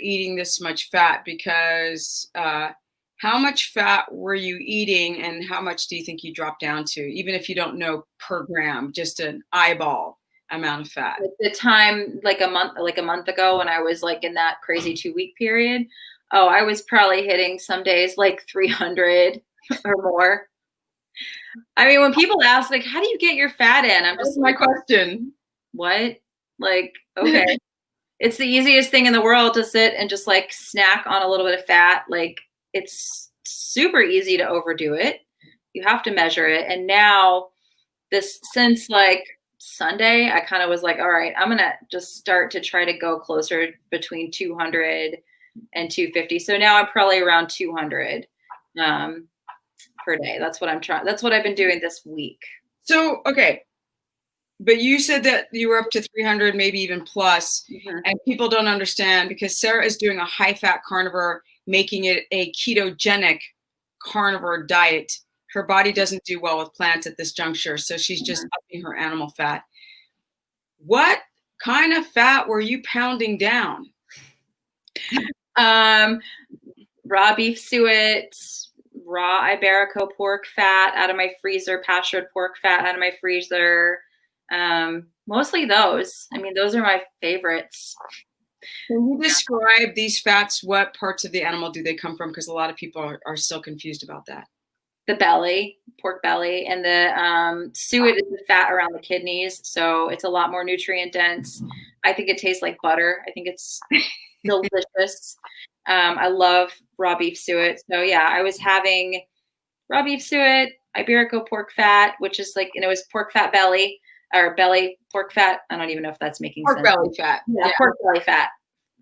eating this much fat? Because how much fat were you eating, and how much do you think you dropped down to, even if you don't know per gram, just an eyeball amount of fat? At the time, like a month ago, when I was like in that crazy 2-week period, I was probably hitting some days like 300 or more. I mean, when people ask, like, how do you get your fat in? I'm just my question. What? Like, okay. It's the easiest thing in the world to sit and just like snack on a little bit of fat. Like, it's super easy to overdo it. You have to measure it. And now since like Sunday, I kind of was like, all right, I'm going to just start to try to go closer between 200 and 250. So now I'm probably around 200 per day. That's what I'm trying. That's what I've been doing this week. So, okay. But you said that you were up to 300, maybe even plus, and people don't understand, because Sarah is doing a high fat carnivore making it a ketogenic carnivore diet. Her body doesn't do well with plants at this juncture, so she's just upping her animal fat. What kind of fat were you pounding down? Raw beef suet, raw Iberico pork fat out of my freezer, pastured pork fat out of my freezer. Mostly those. I mean, those are my favorites. Can you describe these fats? What parts of the animal do they come from? Because a lot of people are still confused about that. The belly, pork belly, and the suet is the fat around the kidneys. So it's a lot more nutrient dense. I think it tastes like butter. I think it's delicious. I love raw beef suet. So yeah, I was having raw beef suet, Iberico pork fat, which is like, it was pork fat belly or belly pork fat. I don't even know if that's making sense. Pork belly fat. Yeah, pork belly fat.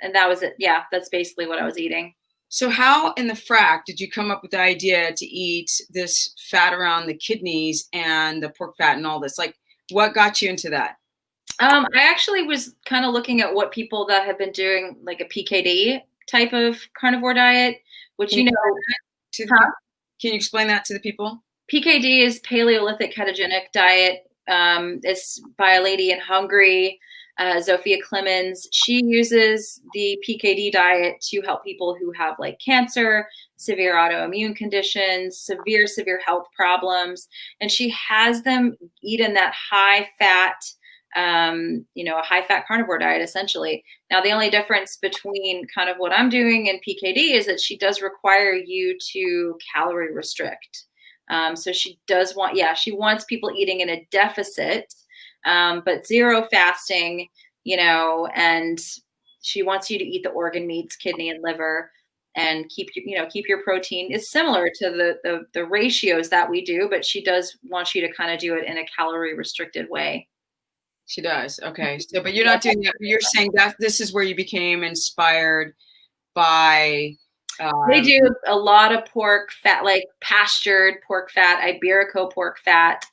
And that was it. Yeah, that's basically what I was eating. So how in the frack did you come up with the idea to eat this fat around the kidneys and the pork fat and all this? Like, what got you into that? I actually was kind of looking at what people that have been doing like a PKD type of carnivore diet, which, Can you explain that to the people? PKD is Paleolithic ketogenic diet. It's by a lady in Hungary, Zofia Clemens. She uses the PKD diet to help people who have like cancer, severe autoimmune conditions, severe health problems. And she has them eat in that high fat, a high fat carnivore diet, essentially. Now, the only difference between kind of what I'm doing and PKD is that she does require you to calorie restrict. So she does she wants people eating in a deficit, but zero fasting, and she wants you to eat the organ meats, kidney and liver, and keep your protein. It's similar to the ratios that we do, but she does want you to kind of do it in a calorie restricted way. She does. Okay. So, but you're not doing that. You're saying that this is where you became inspired by. They do a lot of pork fat, like pastured pork fat, Iberico pork fat.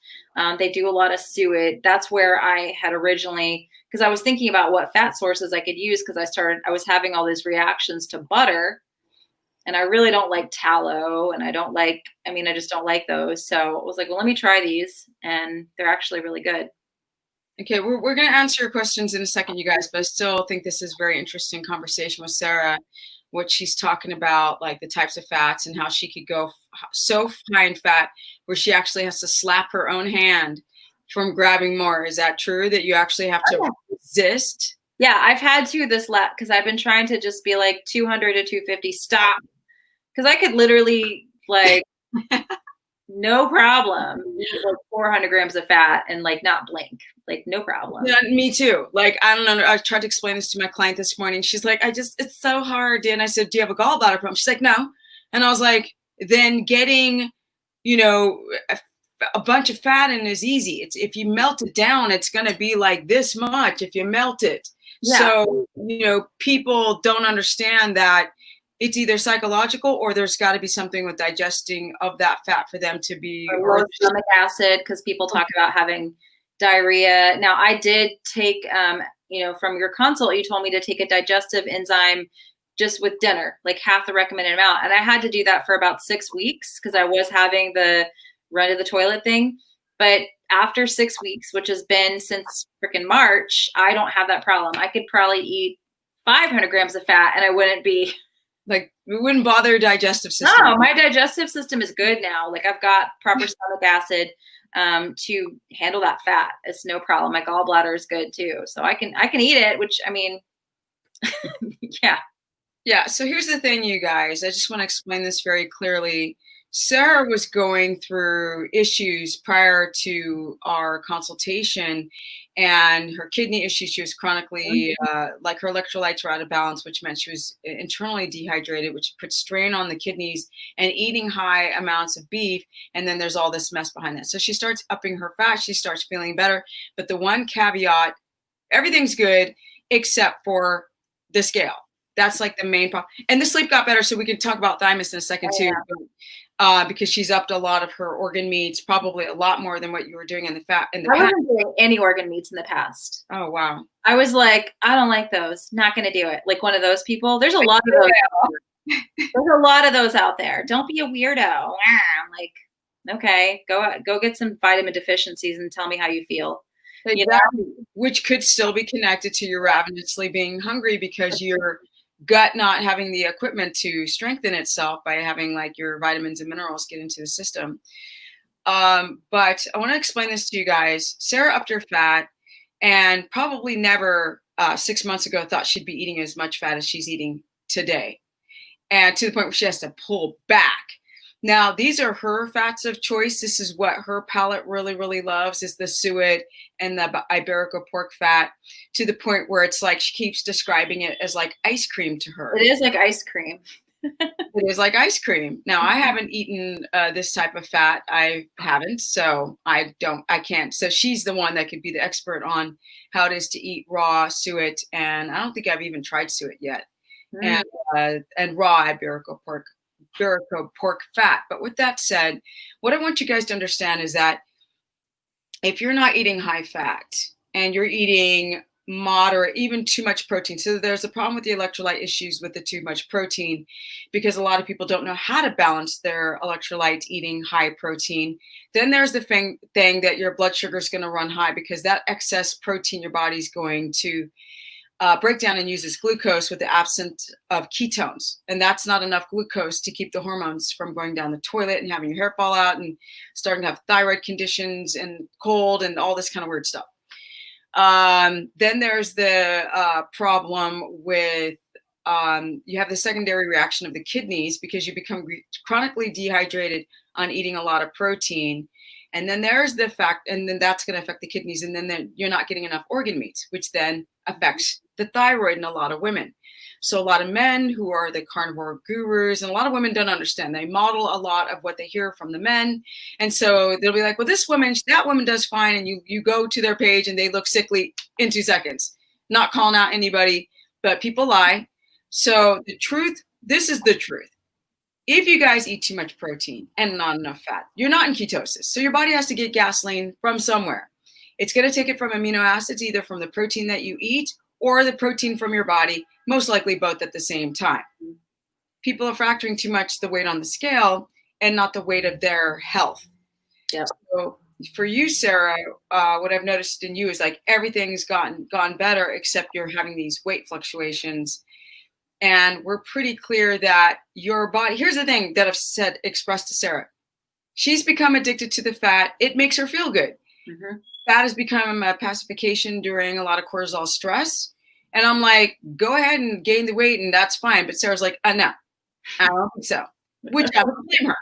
They do a lot of suet. That's where I had originally, because I was thinking about what fat sources I could use, because I was having all these reactions to butter, and I really don't like tallow, and I just don't like those. So I was like, well, let me try these, and they're actually really good. Okay, we're going to answer your questions in a second, you guys, but I still think this is very interesting conversation with Sarah, what she's talking about, like the types of fats and how she could go so high in fat where she actually has to slap her own hand from grabbing more. Is that true, that you actually have to resist? Yeah, I've had to because I've been trying to just be like 200 to 250, stop. Because I could literally like no problem eat like 400 grams of fat and like not blink, like no problem. Yeah, me too. Like, I don't know. I tried to explain this to my client this morning. She's like, it's so hard. And I said, do you have a gallbladder problem? She's like, no. And I was like, then getting, a bunch of fat in is easy. It's, if you melt it down, it's going to be like this much if you melt it. Yeah. So, people don't understand that it's either psychological or there's got to be something with digesting of that fat for them to be. Or stomach acid, because people talk about having diarrhea. Now, I did take, from your consult, you told me to take a digestive enzyme just with dinner, like half the recommended amount. And I had to do that for about 6 weeks because I was having the run to the toilet thing. But after 6 weeks, which has been since freaking March, I don't have that problem. I could probably eat 500 grams of fat and I wouldn't be like, it wouldn't bother your digestive system. No, my digestive system is good now. Like, I've got proper stomach acid to handle that fat. It's no problem. My gallbladder is good too. So I can eat it, which, I mean, yeah. Yeah. So here's the thing, you guys. I just want to explain this very clearly. Sarah was going through issues prior to our consultation, and her kidney issues. She was chronically, like her electrolytes were out of balance, which meant she was internally dehydrated, which put strain on the kidneys, and eating high amounts of beef. And then there's all this mess behind that. So she starts upping her fat. She starts feeling better. But the one caveat, everything's good except for the scale. That's like the main problem. And the sleep got better. So we can talk about thymus in a second too. Because she's upped a lot of her organ meats, probably a lot more than what you were doing in the past. I wasn't doing any organ meats in the past. Oh, wow. I was like, I don't like those. Not going to do it. Like one of those people. There's a lot of those. There's a lot of those out there. Don't be a weirdo. I'm like, okay, go get some vitamin deficiencies and tell me how you feel. You know? Exactly. Which could still be connected to your ravenously being hungry because your gut not having the equipment to strengthen itself by having like your vitamins and minerals get into the system. But I want to explain this to you guys. Sarah upped her fat and probably never 6 months ago thought she'd be eating as much fat as she's eating today. And to the point where she has to pull back. Now, these are her fats of choice. This is what her palate really, really loves is the suet and the Iberico pork fat, to the point where it's like she keeps describing it as like ice cream to her. It is like ice cream. It is like ice cream. Now, I haven't eaten this type of fat. I haven't, so I can't. So she's the one that could be the expert on how it is to eat raw suet. And I don't think I've even tried suet yet. And raw Iberico pork fat. But with that said, what I want you guys to understand is that if you're not eating high fat and you're eating moderate, even too much protein. So there's a problem with the electrolyte issues with the too much protein, because a lot of people don't know how to balance their electrolyte eating high protein. Then there's the thing that your blood sugar is going to run high, because that excess protein your body's going to break down and use as glucose with the absence of ketones. And that's not enough glucose to keep the hormones from going down the toilet and having your hair fall out and starting to have thyroid conditions and cold and all this kind of weird stuff. Then there's the problem with you have the secondary reaction of the kidneys, because you become chronically dehydrated on eating a lot of protein. And then there's the fact, and then that's going to affect the kidneys. And then you're not getting enough organ meats, which then affects the thyroid in a lot of women. So a lot of men who are the carnivore gurus, and a lot of women don't understand. They model a lot of what they hear from the men. And so they'll be like, well, that woman does fine. And you go to their page and they look sickly in 2 seconds, not calling out anybody, but people lie. So this is the truth. If you guys eat too much protein and not enough fat, you're not in ketosis. So your body has to get gasoline from somewhere. It's going to take it from amino acids, either from the protein that you eat or the protein from your body, most likely both at the same time. People are factoring too much the weight on the scale and not the weight of their health. Yeah. So for you, Sarah, what I've noticed in you is like everything's gone better, except you're having these weight fluctuations. And we're pretty clear that your body, here's the thing that I've expressed to Sarah. She's become addicted to the fat. It makes her feel good. Mm-hmm. Fat has become a pacification during a lot of cortisol stress. And I'm like, go ahead and gain the weight and that's fine. But Sarah's like, no, I don't think so. Which I would blame her.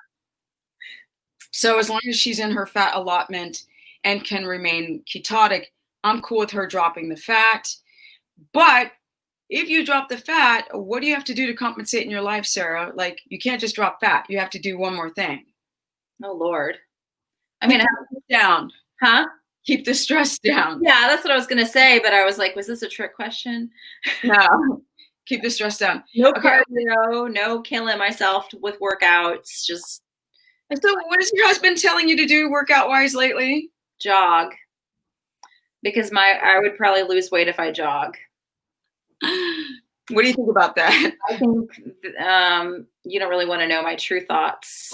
So as long as she's in her fat allotment and can remain ketotic, I'm cool with her dropping the fat. But if you drop the fat, what do you have to do to compensate in your life, Sarah? Like, you can't just drop fat. You have to do one more thing. Oh, Lord. I mean, down. Huh? Keep the stress down. Yeah, that's what I was going to say. But I was like, was this a trick question? No. Keep the stress down. No cardio, no killing myself with workouts. Just. So what is your husband telling you to do workout-wise lately? Jog. Because I would probably lose weight if I jog. What do you think about that? I think you don't really want to know my true thoughts.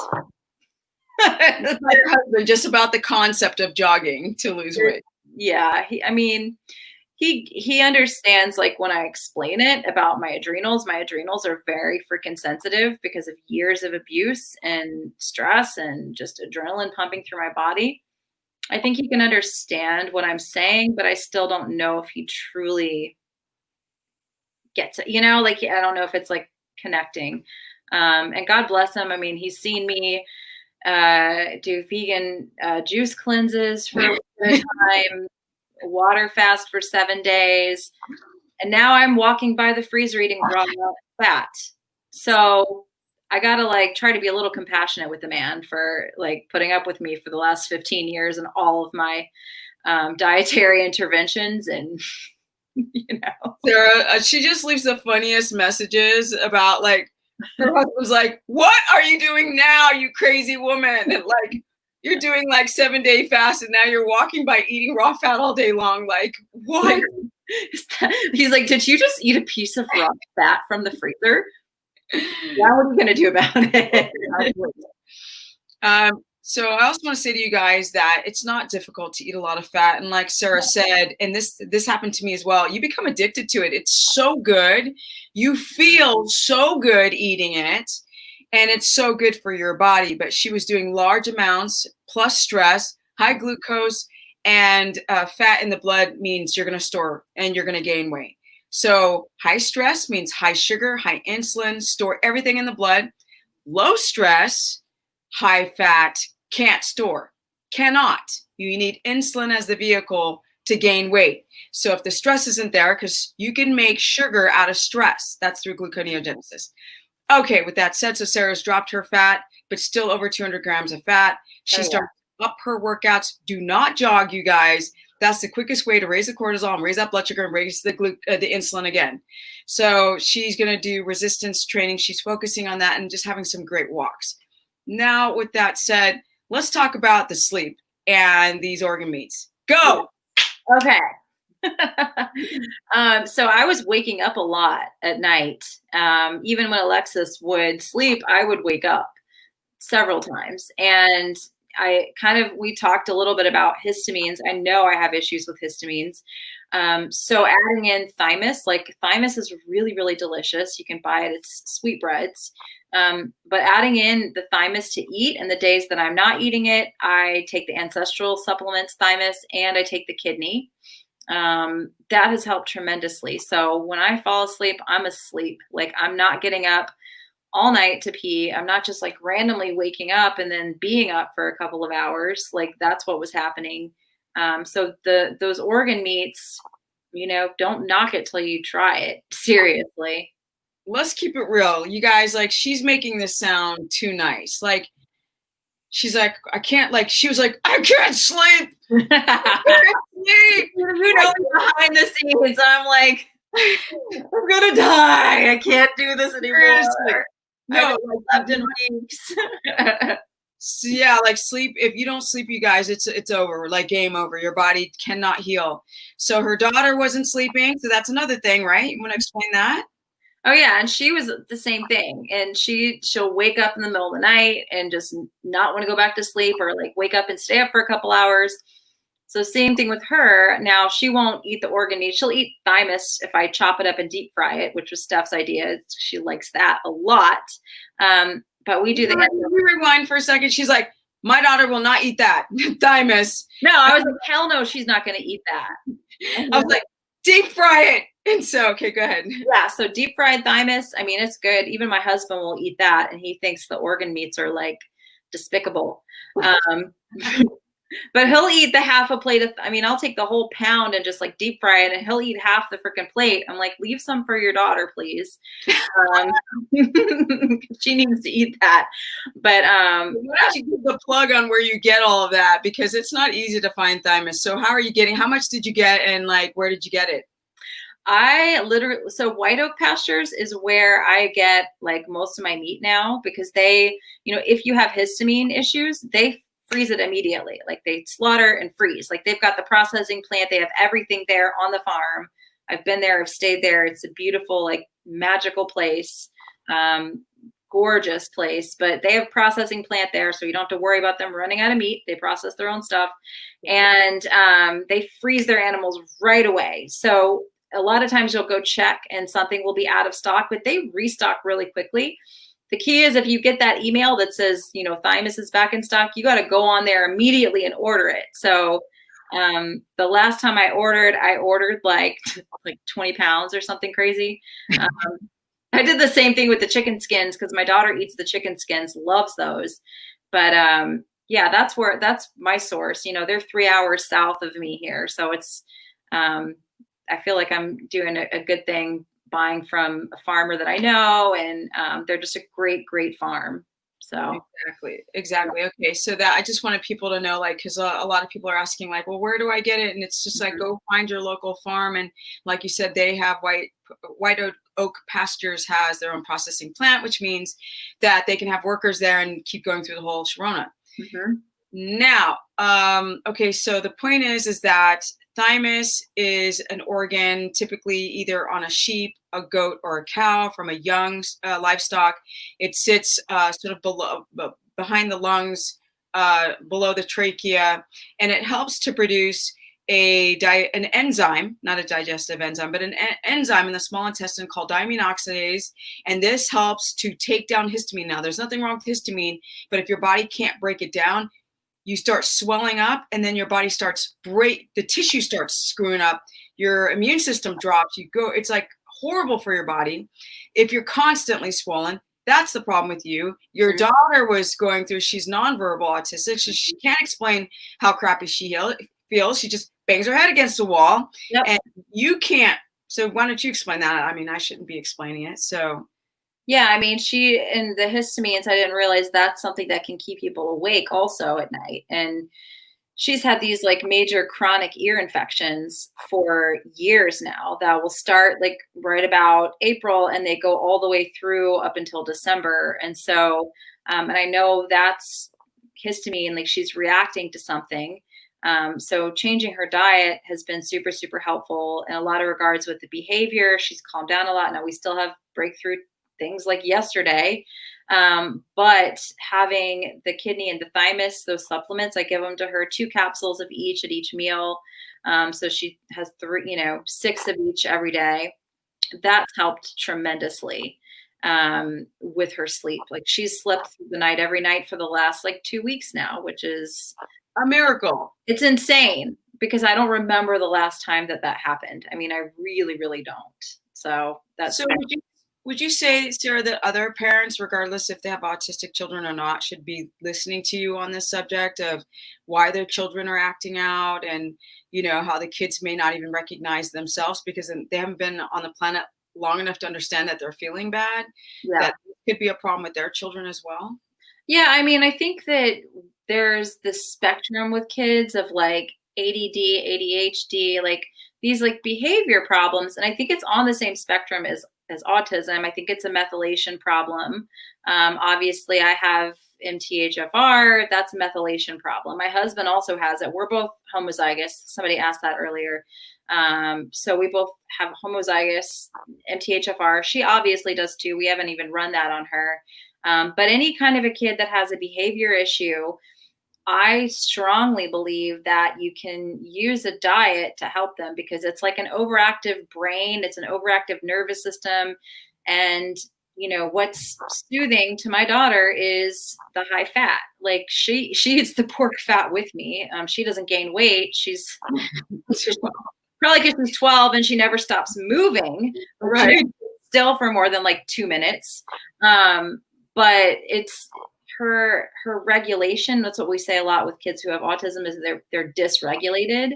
My husband, just about the concept of jogging to lose weight. Yeah, he understands, like, when I explain it about my adrenals are very freaking sensitive because of years of abuse and stress and just adrenaline pumping through my body. I think he can understand what I'm saying, but I still don't know if he truly gets it, like, I don't know if it's like connecting. And God bless him. I mean, he's seen me do vegan juice cleanses for a time, water fast for 7 days. And now I'm walking by the freezer eating raw fat. So I got to like try to be a little compassionate with the man for like putting up with me for the last 15 years and all of my dietary interventions. And Sarah, she just leaves the funniest messages about like her husband's like, what are you doing now, you crazy woman? And like, you're doing like 7-day fast and now you're walking by eating raw fat all day long. Like, what? He's like, did you just eat a piece of raw fat from the freezer? Now what are you going to do about it? So I also want to say to you guys that it's not difficult to eat a lot of fat. And like Sarah said, and this happened to me as well, you become addicted to it. It's so good. You feel so good eating it. And it's so good for your body. But she was doing large amounts plus stress, high glucose, and fat in the blood means you're going to store and you're going to gain weight. So high stress means high sugar, high insulin, store everything in the blood. Low stress, high fat, can't store, cannot. You need insulin as the vehicle to gain weight. So if the stress isn't there, because you can make sugar out of stress, that's through gluconeogenesis. Okay, with that said, so Sarah's dropped her fat, but still over 200 grams of fat. She started up her workouts. Do not jog, you guys. That's the quickest way to raise the cortisol and raise that blood sugar and raise the insulin again. So she's going to do resistance training. She's focusing on that and just having some great walks. Now, with that said, let's talk about the sleep and these organ meats. Go. Okay. So I was waking up a lot at night. Even when Alexis would sleep, I would wake up several times. And we talked a little bit about histamines. I know I have issues with histamines. So adding in thymus, like thymus is really, really delicious. You can buy it. It's sweetbreads. But adding in the thymus to eat, and the days that I'm not eating it, I take the ancestral supplements thymus and I take the kidney. That has helped tremendously. So when I fall asleep, I'm asleep. Like I'm not getting up all night to pee. I'm not just like randomly waking up and then being up for a couple of hours. Like that's what was happening. So those organ meats, don't knock it till you try it. Seriously. Let's keep it real. You guys, like, she's making this sound too nice. Like, she's like, I can't, like, she was like, I can't sleep. I can't sleep. You know, behind the scenes, I'm like, I'm gonna die. I can't do this anymore. No, I've slept in weeks. So yeah, like sleep. If you don't sleep, you guys, it's over. Like game over. Your body cannot heal. So her daughter wasn't sleeping. So that's another thing, right? You want to explain that? Oh yeah, and she was the same thing. And she'll wake up in the middle of the night and just not want to go back to sleep, or like wake up and stay up for a couple hours. So same thing with her. Now she won't eat the organ meat. She'll eat thymus if I chop it up and deep fry it, which was Steph's idea. She likes that a lot. But we do the rewind for a second. She's like, my daughter will not eat that thymus. No, I was like, hell no, she's not going to eat that. I was like, deep fry it. And so, okay, go ahead. Yeah, so deep fried thymus, I mean, it's good. Even my husband will eat that, and he thinks the organ meats are like despicable. But he'll eat the half a plate of, I'll take the whole pound and just like deep fry it, and he'll eat half the freaking plate. I'm like, leave some for your daughter, please. She needs to eat that. But why don't you give the plug on where you get all of that? Because it's not easy to find thymus. So how much did you get, and like, where did you get it? So White Oak Pastures is where I get like most of my meat now, because they, if you have histamine issues, they freeze it immediately. Like they slaughter and freeze. Like they've got the processing plant. They have everything there on the farm. I've been there. I've stayed there. It's a beautiful, like magical place. Gorgeous place, but they have a processing plant there. So you don't have to worry about them running out of meat. They process their own stuff, and they freeze their animals right away. So a lot of times you'll go check and something will be out of stock, but they restock really quickly. The key is if you get that email that says, thymus is back in stock, you got to go on there immediately and order it. So the last time I ordered like 20 pounds or something crazy. I did the same thing with the chicken skins, because my daughter eats the chicken skins, loves those. But yeah, that's my source. They're 3 hours south of me here. So it's, I feel like I'm doing a good thing buying from a farmer that I know, and they're just a great, great farm. So exactly. Okay, so that I just wanted people to know, like, because a lot of people are asking, like, well, where do I get it? And it's just like, go find your local farm, and like you said, they have White Oak Pastures has their own processing plant, which means that they can have workers there and keep going through the whole Sharona. Mm-hmm. Now, okay, so the point is that thymus is an organ typically either on a sheep, a goat, or a cow from a young livestock. It sits sort of behind the lungs, below the trachea, and it helps to produce an enzyme, not a digestive enzyme, but an enzyme in the small intestine called diamine oxidase. And this helps to take down histamine. Now, there's nothing wrong with histamine, but if your body can't break it down, you start swelling up, and then your body the tissue starts screwing up. Your immune system drops. It's like horrible for your body. If you're constantly swollen, that's the problem with you. Your daughter was going through, she's nonverbal autistic, so she can't explain how crappy she feels. She just bangs her head against the wall. Yep. And you can't. So why don't you explain that? I mean, I shouldn't be explaining it. So. Yeah, I mean, and the histamines, I didn't realize that's something that can keep people awake also at night. And she's had these like major chronic ear infections for years now that will start like right about April, and they go all the way through up until December. And so, and I know that's histamine, like she's reacting to something. So changing her diet has been super, super helpful in a lot of regards with the behavior. She's calmed down a lot. Now we still have breakthrough things like yesterday. But having the kidney and the thymus, those supplements, I give them to her 2 capsules of each at each meal. So she has 6 of each every day. That's helped tremendously with her sleep. Like she's slept through the night every night for the last like 2 weeks now, which is a miracle. It's insane because I don't remember the last time that happened. I mean, I really, really don't. So that's. So would you say, Sarah, that other parents, regardless if they have autistic children or not, should be listening to you on this subject of why their children are acting out, and how the kids may not even recognize themselves because they haven't been on the planet long enough to understand that they're feeling bad? Yeah. That could be a problem with their children as well? Yeah, I mean, I think that there's this spectrum with kids of like ADD, ADHD, like these like behavior problems. And I think it's on the same spectrum as autism. I think it's a methylation problem. Obviously, I have MTHFR. That's a methylation problem. My husband also has it. We're both homozygous. Somebody asked that earlier. So we both have homozygous MTHFR. She obviously does too. We haven't even run that on her. But any kind of a kid that has a behavior issue, I strongly believe that you can use a diet to help them because it's like an overactive brain. It's an overactive nervous system. And, what's soothing to my daughter is the high fat. Like she eats the pork fat with me. She doesn't gain weight. She's probably because she's 12 and she never stops moving. Right. Still for more than like 2 minutes. But it's her regulation. That's what we say a lot with kids who have autism is they're dysregulated.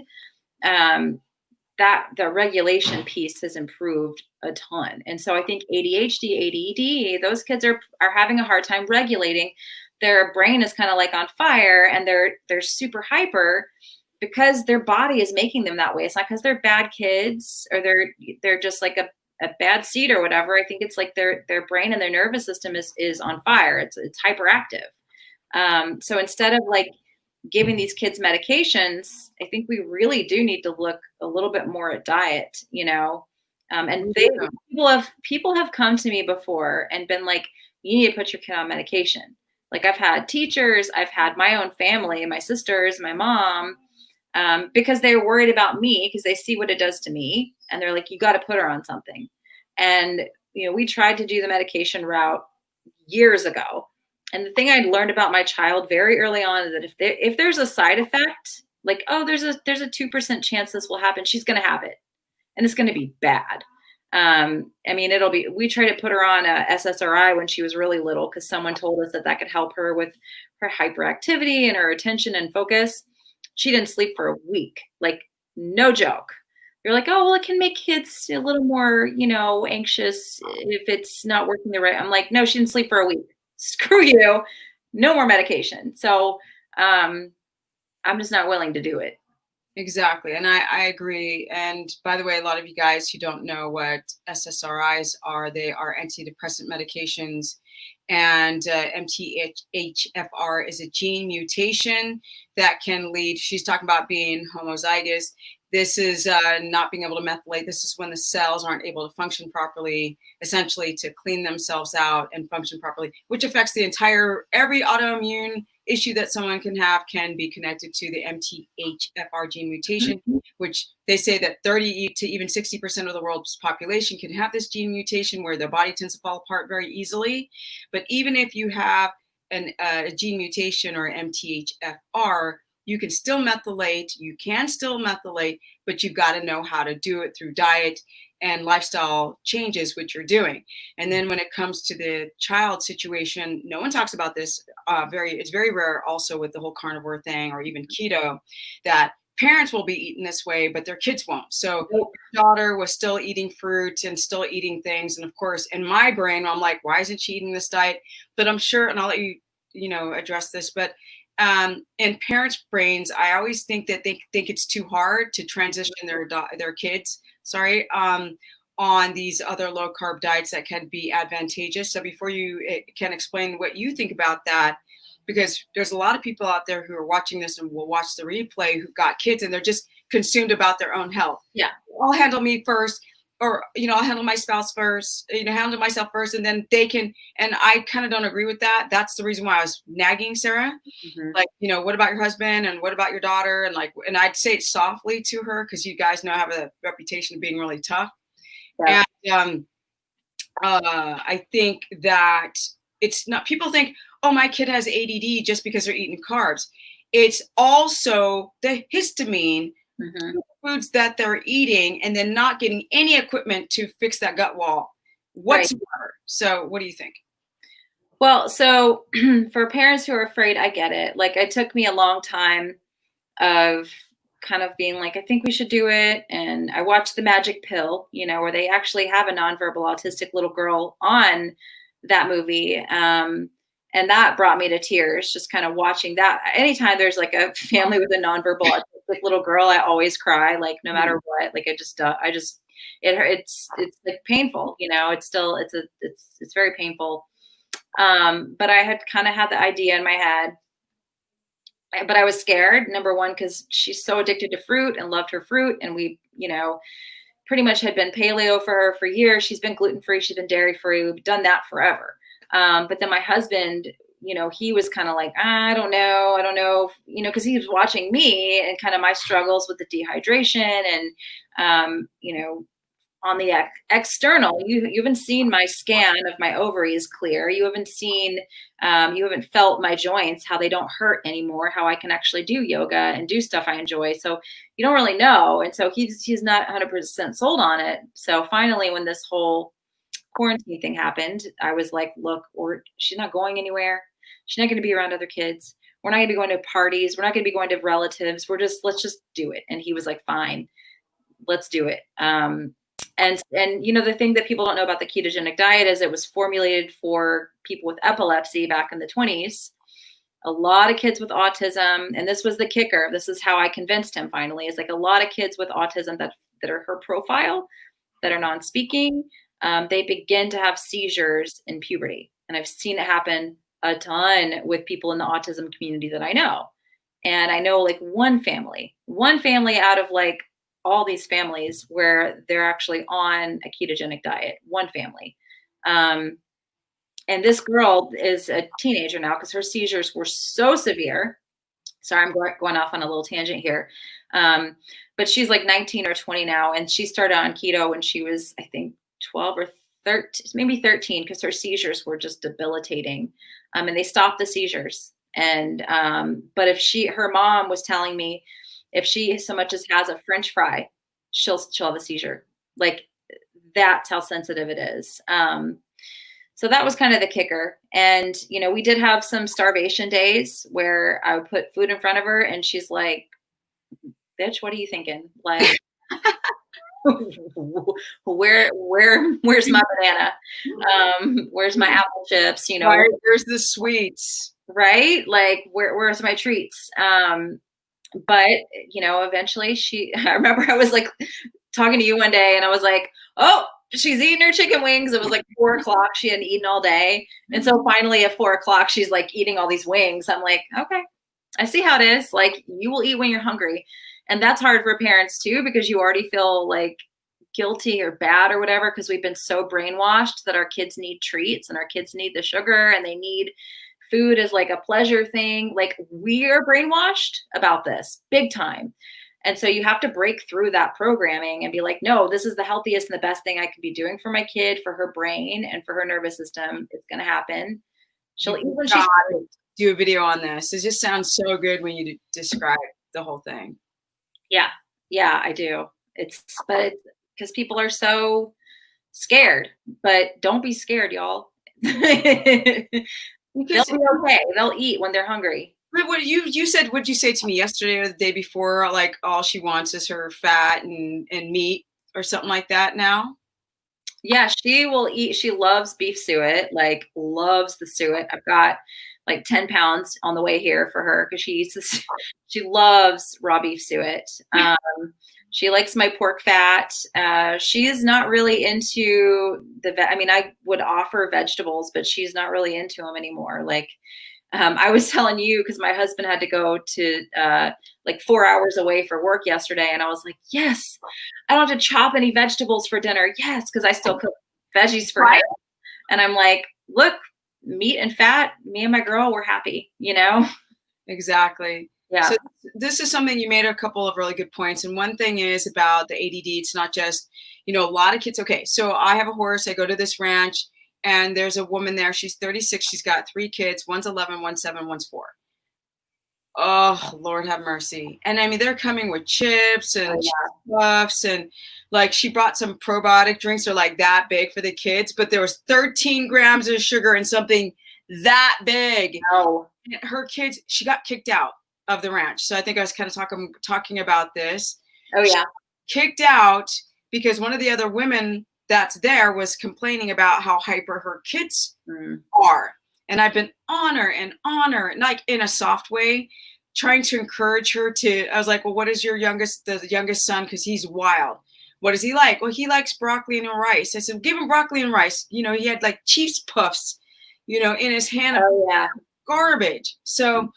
That the regulation piece has improved a ton. And so I think ADHD, ADD, those kids are having a hard time regulating. Their brain is kind of like on fire and they're super hyper because their body is making them that way. It's not because they're bad kids or they're just like a bad seed or whatever. I think it's like their brain and their nervous system is on fire. It's hyperactive. So instead of like giving these kids medications, I think we really do need to look a little bit more at diet, and people have come to me before and been like, you need to put your kid on medication. Like I've had teachers, I've had my own family, my sisters, my mom, because they're worried about me because they see what it does to me. And they're like, you got to put her on something. And, we tried to do the medication route years ago. And the thing I learned about my child very early on is that if there's a side effect, like, oh, there's a 2% chance this will happen, she's going to have it. And it's going to be bad. We tried to put her on a SSRI when she was really little because someone told us that could help her with her hyperactivity and her attention and focus. She didn't sleep for a week, like no joke. You're like, oh, well, it can make kids a little more, anxious if it's not working the right. I'm like, no, she didn't sleep for a week. Screw you. No more medication. So I'm just not willing to do it. Exactly. And I agree. And by the way, a lot of you guys who don't know what SSRIs are, they are antidepressant medications. And MTHFR is a gene mutation that can lead, she's talking about being homozygous, This is not being able to methylate. This is when the cells aren't able to function properly, essentially to clean themselves out and function properly, which affects the every autoimmune issue that someone can have can be connected to the MTHFR gene mutation, which they say that 30 to even 60% of the world's population can have this gene mutation where their body tends to fall apart very easily. But even if you have a gene mutation or MTHFR, you can still methylate, but you've got to know how to do it through diet and lifestyle changes, which you're doing. And then when it comes to the child situation, no one talks about this. It's very rare also with the whole carnivore thing or even keto, that parents will be eating this way, but their kids won't. So daughter was still eating fruit and still eating things. And of course, in my brain, I'm like, why isn't she eating this diet? But I'm sure, and I'll let you, address this, but in parents' brains, I always think that they think it's too hard to transition their kids, on these other low carb diets that can be advantageous. So before you can explain what you think about that, because there's a lot of people out there who are watching this and will watch the replay who've got kids and they're just consumed about their own health. Yeah. I'll handle me first, or, I'll handle my spouse first, handle myself first, and then they can, and I kind of don't agree with that. That's the reason why I was nagging Sarah. Like, what about your husband and what about your daughter? And I'd say it softly to her because you guys know I have a reputation of being really tough. Yeah. And I think that it's not, people think, oh, my kid has ADD just because they're eating carbs. It's also the histamine, foods that they're eating, and then not getting any equipment to fix that gut wall whatsoever. Right. So what do you think? Well, so for parents who are afraid, I get it. Like, it took me a long time of kind of being like, I think we should do it. And I watched The Magic Pill, where they actually have a nonverbal autistic little girl on that movie. And that brought me to tears, just kind of watching that. Anytime there's like a family with a nonverbal autistic little girl, I always cry, like no matter what. Like it's like painful, it's very painful. But I had kind of had the idea in my head, but I was scared. Number one, because she's so addicted to fruit and loved her fruit. And we, pretty much had been paleo for her for years. She's been gluten-free. She's been dairy-free. We've done that forever. But then my husband, he was kind of like, I don't know, because he was watching me and kind of my struggles with the dehydration and, on the external, you haven't seen my scan of my ovaries clear. You haven't seen, you haven't felt my joints, how they don't hurt anymore, how I can actually do yoga and do stuff I enjoy. So you don't really know. And so he's not 100% sold on it. So finally, when this whole quarantine thing happened, I was like, look, she's not going anywhere. She's not going to be around other kids. We're not going to be going to parties. We're not going to be going to relatives. Let's just do it. And he was like, fine, let's do it. And the thing that people don't know about the ketogenic diet is it was formulated for people with epilepsy back in the 20s. A lot of kids with autism, and this was the kicker. This is how I convinced him finally, is like a lot of kids with autism that are her profile, that are non-speaking, they begin to have seizures in puberty. And I've seen it happen a ton with people in the autism community that I know. And I know like one family out of like all these families where they're actually on a ketogenic diet, one family. And this girl is a teenager now because her seizures were so severe. Sorry, I'm going off on a little tangent here. But she's like 19 or 20 now. And she started on keto when she was, I think, 12 or 13, maybe 13, because her seizures were just debilitating. And they stopped the seizures. And, but her mom was telling me, if she so much as has a French fry, she'll have a seizure. Like, that's how sensitive it is. So that was kind of the kicker. And, we did have some starvation days where I would put food in front of her and she's like, bitch, what are you thinking? Like, where's my banana? Where's my apple chips? Where's the sweets? Right? Like, where's my treats? But, eventually I remember I was like talking to you one day and I was like, oh, she's eating her chicken wings. It was like 4:00. She hadn't eaten all day. And so finally at 4:00, she's like eating all these wings. I'm like, okay, I see how it is. Like, you will eat when you're hungry. And that's hard for parents too, because you already feel like guilty or bad or whatever, because we've been so brainwashed that our kids need treats and our kids need the sugar and they need food as like a pleasure thing. Like, we are brainwashed about this big time. And so you have to break through that programming and be like, no, this is the healthiest and the best thing I could be doing for my kid, for her brain and for her nervous system. It's going to happen. She'll eat when she's hungry. Do a video on this. It just sounds so good when you describe the whole thing. Yeah. Yeah, I do. But because people are so scared, but don't be scared, y'all. They'll be okay. They'll eat when they're hungry. What you said, what'd you say to me yesterday or the day before? Like, all she wants is her fat and meat or something like that now? Yeah, she will eat. She loves beef suet, like loves the suet. I've got like 10 pounds on the way here for her because she eats this. She loves raw beef suet. She likes my pork fat. She is not really into I mean, I would offer vegetables, but she's not really into them anymore. Like, I was telling you, because my husband had to go to like 4 hours away for work yesterday. And I was like, yes, I don't have to chop any vegetables for dinner. Yes, because I still cook veggies for him. And I'm like, look, meat and fat, me and my girl, we're happy, you know? Exactly. Yeah. So this is something you made a couple of really good points. And one thing is about the ADD. It's not just, a lot of kids. Okay, so I have a horse. I go to this ranch. And there's a woman there. She's 36. She's got 3 kids. One's 11, one's 7, one's 4. Oh, Lord have mercy. And I mean, they're coming with chips and puffs. And like, she brought some probiotic drinks. They're like that big for the kids. But there was 13 grams of sugar in something that big. Oh. Her kids, she got kicked out of the ranch. So I think I was kind of talking about this. Oh, yeah. She kicked out because one of the other women that's there was complaining about how hyper her kids are. And I've been on her, like in a soft way, trying to encourage her I was like, well, what is the youngest son? Cause he's wild. What does he like? Well, he likes broccoli and rice. I said, give him broccoli and rice. He had like Chiefs puffs, in his hand. Oh, yeah. Garbage. So,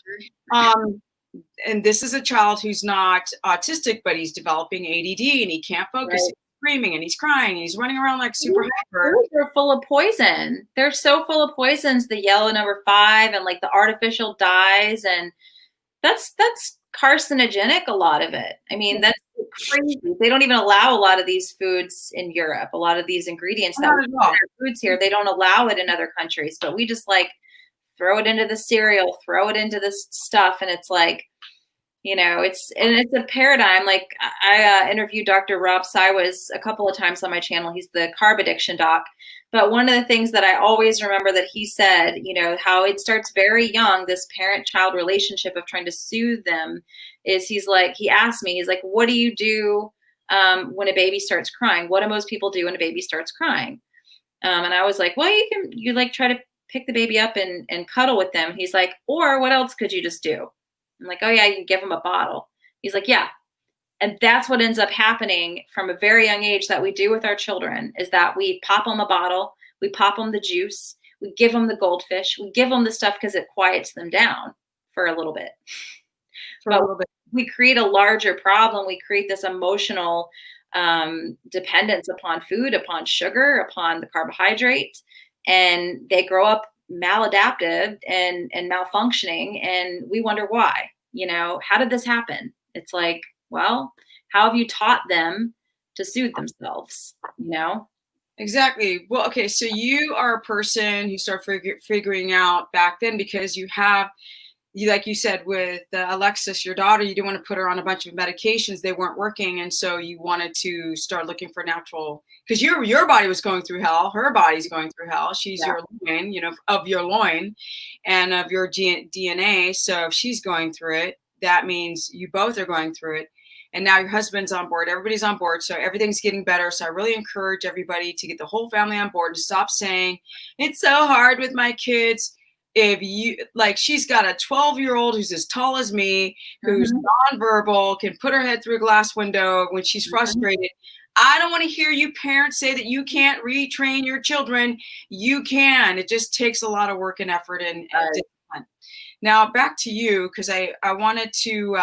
and this is a child who's not autistic, but he's developing ADD and he can't focus. Right. Screaming and he's crying and he's running around like super hyper. They're full of poison. They're so full of poisons, the yellow number 5 and like the artificial dyes, and that's carcinogenic, a lot of it. I mean, that's crazy. They don't even allow a lot of these foods in Europe. A lot of these ingredients that we put in our foods here, they don't allow it in other countries, but we just like throw it into the cereal, throw it into this stuff, and it's like, it's a paradigm. Like, I interviewed Dr. Rob Siwas a couple of times on my channel. He's the carb addiction doc. But one of the things that I always remember that he said, how it starts very young, this parent-child relationship of trying to soothe them, is he asked me, he's like, what do you do when a baby starts crying? What do most people do when a baby starts crying? And I was like, well, you like try to pick the baby up and cuddle with them. He's like, or what else could you just do? I'm like, oh yeah, you can give them a bottle. He's like, yeah. And that's what ends up happening from a very young age that we do with our children, is that we pop them a bottle, we pop them the juice, we give them the goldfish, we give them the stuff because it quiets them down for a little bit. We create a larger problem. We create this emotional dependence upon food, upon sugar, upon the carbohydrate, and they grow up maladaptive and malfunctioning, and we wonder why. How did this happen? It's like, well, how have you taught them to soothe themselves? Exactly. Well, okay, so you are a person who started figuring out back then, because like you said with Alexis, your daughter, you didn't want to put her on a bunch of medications. They weren't working. And so you wanted to start looking for natural, because your body was going through hell. Her body's going through hell. She's your loin, of your loin and of your DNA. So if she's going through it, that means you both are going through it. And now your husband's on board. Everybody's on board. So everything's getting better. So I really encourage everybody to get the whole family on board and stop saying, it's so hard with my kids. If you she's got a 12-year-old who's as tall as me, who's nonverbal, can put her head through a glass window when she's frustrated. I don't want to hear you parents say that you can't retrain your children. You can. It just takes a lot of work and effort and discipline. Now back to you, because I wanted to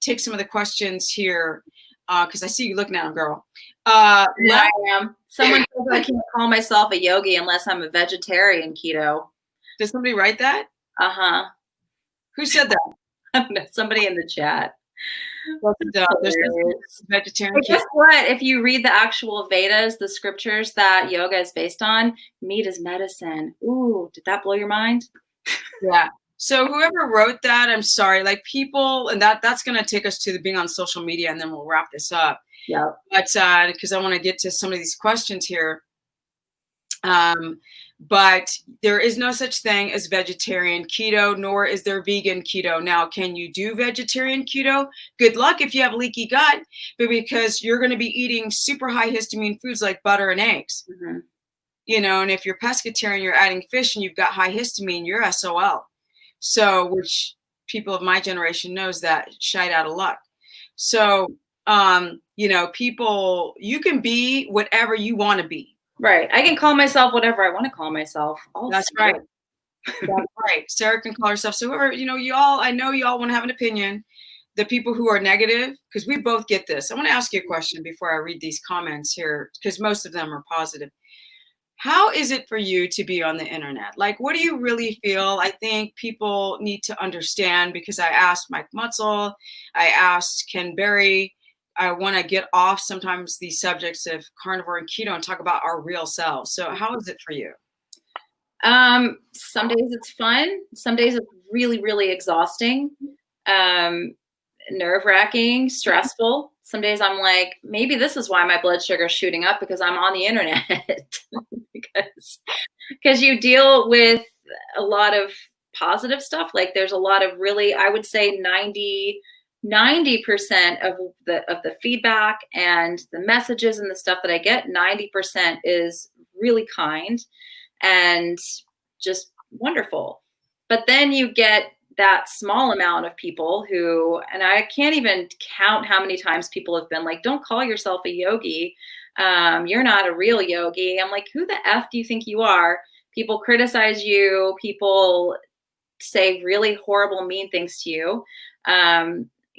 take some of the questions here because I see you looking at them, girl. Yeah, I am. Someone says I can't call myself a yogi unless I'm a vegetarian keto. Did somebody write that? Uh-huh. Who said that? Somebody in the chat. There's vegetarian. But guess what? If you read the actual Vedas, the scriptures that yoga is based on, meat is medicine. Ooh, did that blow your mind? Yeah. So whoever wrote that, I'm sorry, like people, and that's going to take us to the being on social media, and then we'll wrap this up. Yeah. But because I want to get to some of these questions here. But there is no such thing as vegetarian keto, nor is there vegan keto. Now, can you do vegetarian keto? Good luck if you have leaky gut, but because you're going to be eating super high histamine foods like butter and eggs. Mm-hmm. You know, and if you're pescatarian, you're adding fish and you've got high histamine, you're SOL. So, which people of my generation knows that shite out of luck. So, you know, people, you can be whatever you want to be. Right. I can call myself whatever I want to call myself. That's right. That's right. Sarah can call herself. So whoever, you know, I know y'all want to have an opinion. The people who are negative, because we both get this. I want to ask you a question before I read these comments here, because most of them are positive. How is it for you to be on the internet? Like, what do you really feel? I think people need to understand, because I asked Mike Mutzel, I asked Ken Berry, I want to get off sometimes these subjects of carnivore and keto and talk about our real selves. So how is it for you? Some days it's fun. Some days it's really, really exhausting, nerve-wracking, stressful. Some days I'm like, maybe this is why my blood sugar is shooting up, because I'm on the internet. because you deal with a lot of positive stuff. Like there's a lot of really, I would say 90% of the feedback and the messages and the stuff that I get, 90% is really kind and just wonderful. But then you get that small amount of people who, and I can't even count how many times people have been like, don't call yourself a yogi. You're not a real yogi. I'm like, who the F do you think you are? People criticize you. People say really horrible, mean things to you.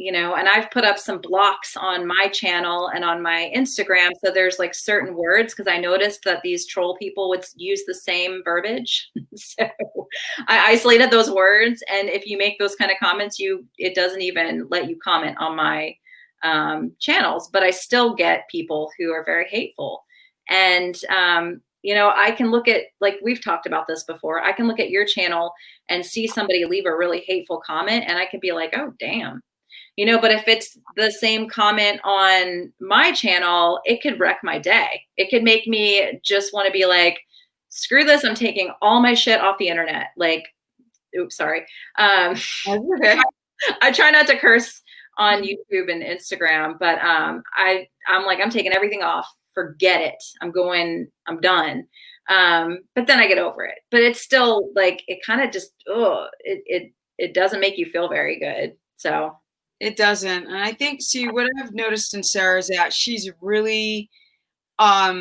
You know, and I've put up some blocks on my channel and on my Instagram. So there's like certain words, because I noticed that these troll people would use the same verbiage. So I isolated those words. And if you make those kind of comments, it doesn't even let you comment on my channels, but I still get people who are very hateful. And, you know, I can look at, like we've talked about this before, I can look at your channel and see somebody leave a really hateful comment and I could be like, oh, damn. You know, but if it's the same comment on my channel, it could wreck my day. It could make me just want to be like, screw this. I'm taking all my shit off the internet. Like, oops, sorry. Okay. I try not to curse on YouTube and Instagram, but I'm like, I'm taking everything off. Forget it. I'm done. But then I get over it. But it's still like, it kind of just, it doesn't make you feel very good. So. It doesn't. And I think, see, what I've noticed in Sarah is that she's really, I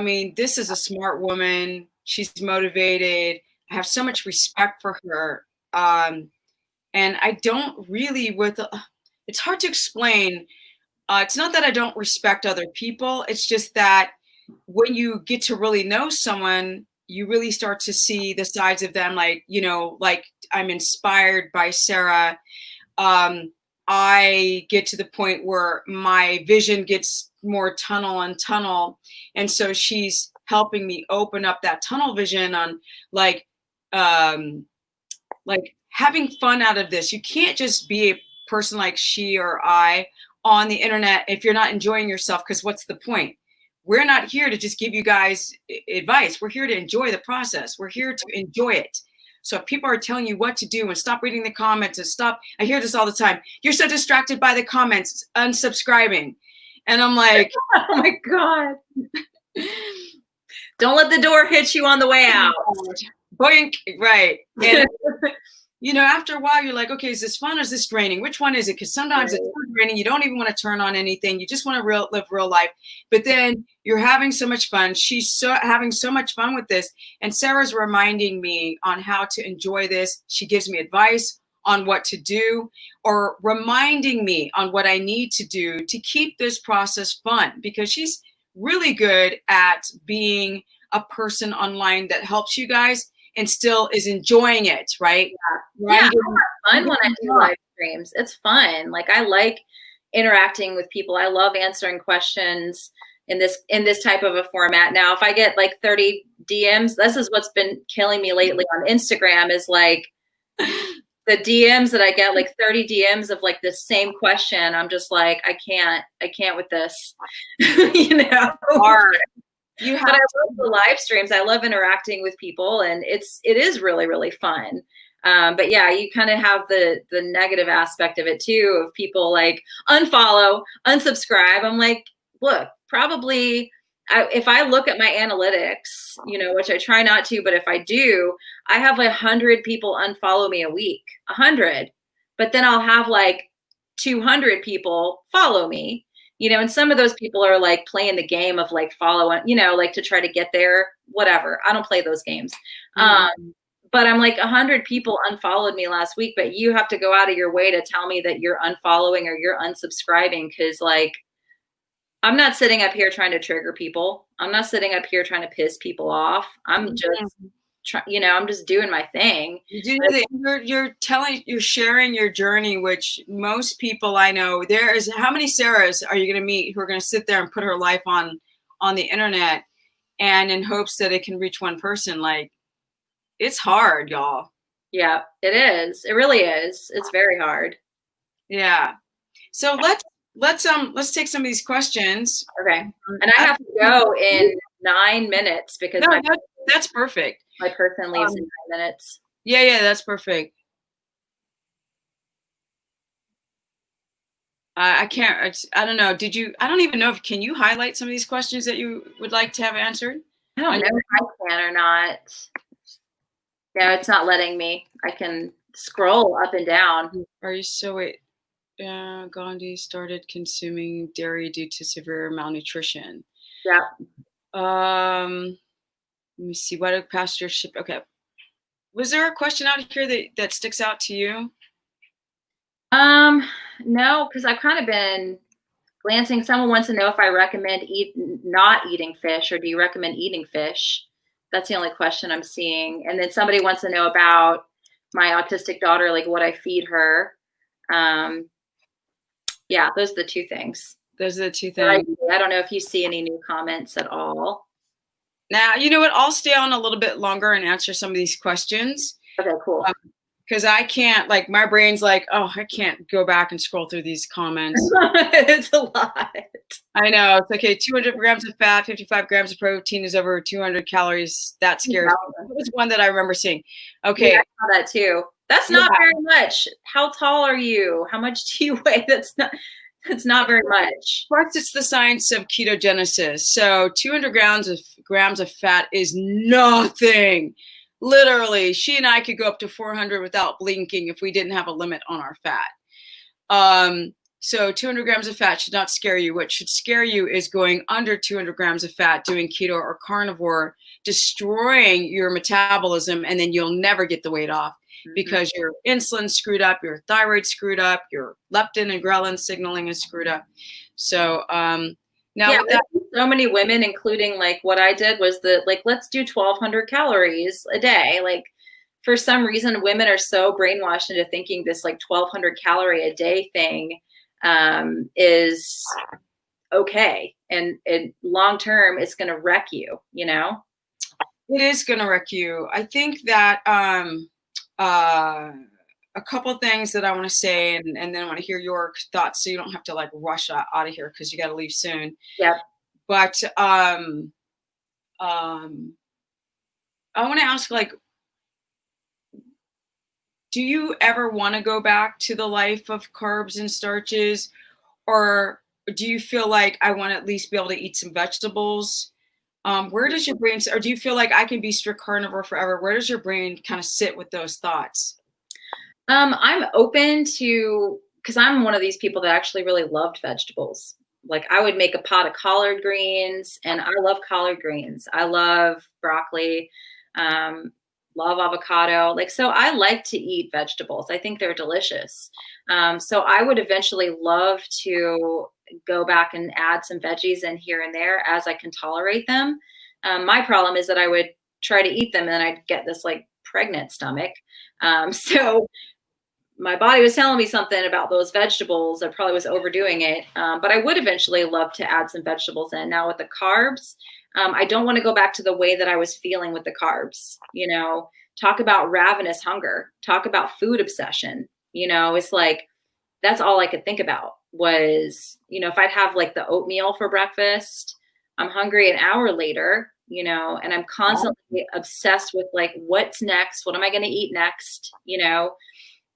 mean, this is a smart woman. She's motivated. I have so much respect for her. And I don't really, it's hard to explain. It's not that I don't respect other people. It's just that when you get to really know someone, you really start to see the sides of them. Like, you know, like I'm inspired by Sarah. I get to the point where my vision gets more tunnel. And so she's helping me open up that tunnel vision on like having fun out of this. You can't just be a person like she or I on the internet if you're not enjoying yourself, because what's the point? We're not here to just give you guys advice. We're here to enjoy the process. We're here to enjoy it. So if people are telling you what to do and stop reading the comments and stop, I hear this all the time. You're so distracted by the comments, unsubscribing. And I'm like, oh my God. Don't let the door hit you on the way out. Boink, right. And, you know, after a while, you're like, okay, is this fun or is this draining? Which one is it? Because sometimes it's draining. You don't even want to turn on anything. You just want to live real life. But then you're having so much fun. She's having so much fun with this. And Sarah's reminding me on how to enjoy this. She gives me advice on what to do or reminding me on what I need to do to keep this process fun, because she's really good at being a person online that helps you guys and still is enjoying it, right? Yeah, I have fun when I do live streams. It's fun. Like, I like interacting with people. I love answering questions in this type of a format. Now, if I get like 30 DMs, this is what's been killing me lately on Instagram, is like the DMs that I get, like 30 DMs of like the same question. I'm just like, I can't with this. You know. Hard. But I love the live streams. I love interacting with people, and it is really, really fun. But yeah, you kind of have the negative aspect of it too, of people like unfollow, unsubscribe. I'm like, look, probably if I look at my analytics, you know, which I try not to, but if I do, I have 100 people unfollow me a week, 100, but then I'll have like 200 people follow me. You know, and some of those people are like playing the game of like following, you know, like to try to get there, whatever. I don't play those games. But I'm like, 100 people unfollowed me last week, but you have to go out of your way to tell me that you're unfollowing or you're unsubscribing. Cause like, I'm not sitting up here trying to trigger people. I'm not sitting up here trying to piss people off. I'm just you know, I'm just doing my thing. You're sharing your journey, which most people I know, how many Sarahs are you going to meet who are going to sit there and put her life on the internet and in hopes that it can reach one person? Like, it's hard, y'all. Yeah, it is. It really is. It's very hard. Yeah. So let's take some of these questions. Okay. And I have to go in 9 minutes because that's perfect. My person leaves in 9 minutes. Yeah, that's perfect. I can't, I don't know. I don't even know can you highlight some of these questions that you would like to have answered? I don't know if I can or not. Yeah, it's not letting me. I can scroll up and down. Gandhi started consuming dairy due to severe malnutrition. Yeah. Let me see. Why do pastures ship? Okay. Was there a question out here that sticks out to you? No, because I've kind of been glancing. Someone wants to know if I recommend not eating fish, or do you recommend eating fish? That's the only question I'm seeing. And then somebody wants to know about my autistic daughter, like what I feed her. Yeah, those are the two things. Those are the two things. I don't know if you see any new comments at all. Now, you know what? I'll stay on a little bit longer and answer some of these questions. Okay, cool. Because I can't, like, my brain's like, oh, I can't go back and scroll through these comments. It's a lot. I know. It's okay. 200 grams of fat, 55 grams of protein is over 200 calories. That scares me. That was one that I remember seeing. Okay. Yeah, I saw that too. That's not very much. How tall are you? How much do you weigh? That's not very much. First, it's the science of ketogenesis. So 200 grams of fat is nothing. Literally, she and I could go up to 400 without blinking if we didn't have a limit on our fat. So 200 grams of fat should not scare you. What should scare you is going under 200 grams of fat, doing keto or carnivore, destroying your metabolism, and then you'll never get the weight off because your insulin's screwed up, your thyroid's screwed up, your leptin and ghrelin signaling is screwed up. So now so many women, including like what I did, was let's do 1,200 calories a day. Like, for some reason, women are so brainwashed into thinking this like 1,200 calorie a day thing is okay, and long term it's going to wreck you. You know, it is going to wreck you. I think that a couple things that I want to say, and then I want to hear your thoughts, so you don't have to like rush out of here because you got to leave soon. Yeah. But I want to ask, like, do you ever want to go back to the life of carbs and starches, or do you feel like I want to at least be able to eat some vegetables? Where does your brain, or do you feel like I can be strict carnivore forever? Where does your brain kind of sit with those thoughts? I'm open to, because I'm one of these people that actually really loved vegetables. Like, I would make a pot of collard greens, and I love collard greens. I love broccoli. love avocado. Like, so I like to eat vegetables. I think they're delicious. So I would eventually love to go back and add some veggies in here and there as I can tolerate them. My problem is that I would try to eat them and I'd get this like pregnant stomach. So my body was telling me something about those vegetables. I probably was overdoing it. But I would eventually love to add some vegetables in. Now with the carbs, I don't want to go back to the way that I was feeling with the carbs. You know, talk about ravenous hunger, talk about food obsession. You know, it's like, that's all I could think about was, you know, if I'd have like the oatmeal for breakfast, I'm hungry an hour later, you know, and I'm constantly obsessed with like, what's next? What am I going to eat next? You know,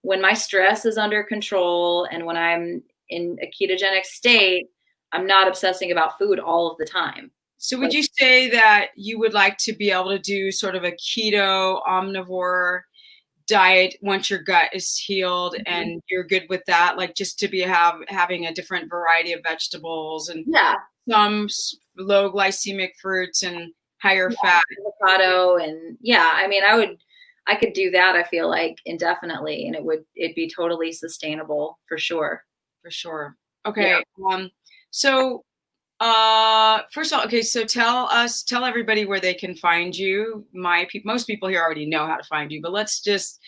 when my stress is under control and when I'm in a ketogenic state, I'm not obsessing about food all of the time. So would you say that you would like to be able to do sort of a keto omnivore diet once your gut is healed and you're good with that, like just to be having a different variety of vegetables and some low glycemic fruits and higher fat avocado, and I mean I could do that, I feel like, indefinitely, and it'd be totally sustainable for sure. Okay. So first of all, okay, so tell everybody where they can find you. Most people here already know how to find you, but let's just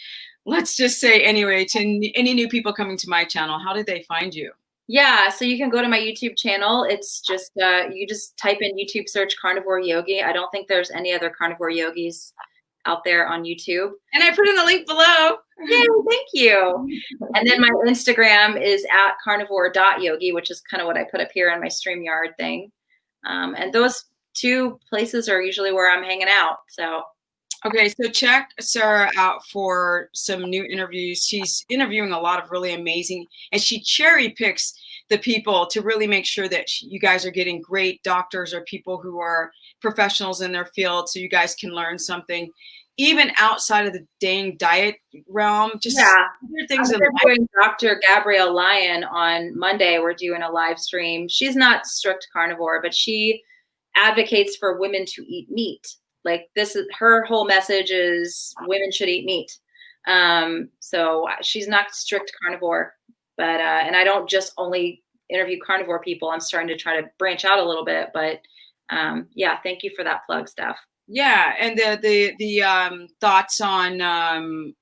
say anyway, to any new people coming to my channel, how did they find you? Yeah, so you can go to my YouTube channel. It's just you just type in YouTube, search Carnivore Yogi. I don't think there's any other carnivore yogis out there on YouTube. And I put in the link below. Yay, thank you. And then my Instagram is at carnivore.yogi, which is kind of what I put up here on my StreamYard thing. And those two places are usually where I'm hanging out. So. Okay, so check Sarah out for some new interviews. She's interviewing a lot of really amazing, and she cherry picks the people to really make sure that you guys are getting great doctors or people who are professionals in their field, so you guys can learn something, even outside of the dang diet realm. Just things. Doing Dr. Gabrielle Lyon on Monday. We're doing a live stream. She's not strict carnivore, but she advocates for women to eat meat. Like, this is her whole message is women should eat meat. So she's not strict carnivore, but and I don't just only interview carnivore people. I'm starting to try to branch out a little bit, but thank you for that plug, Steph. Yeah, and the thoughts on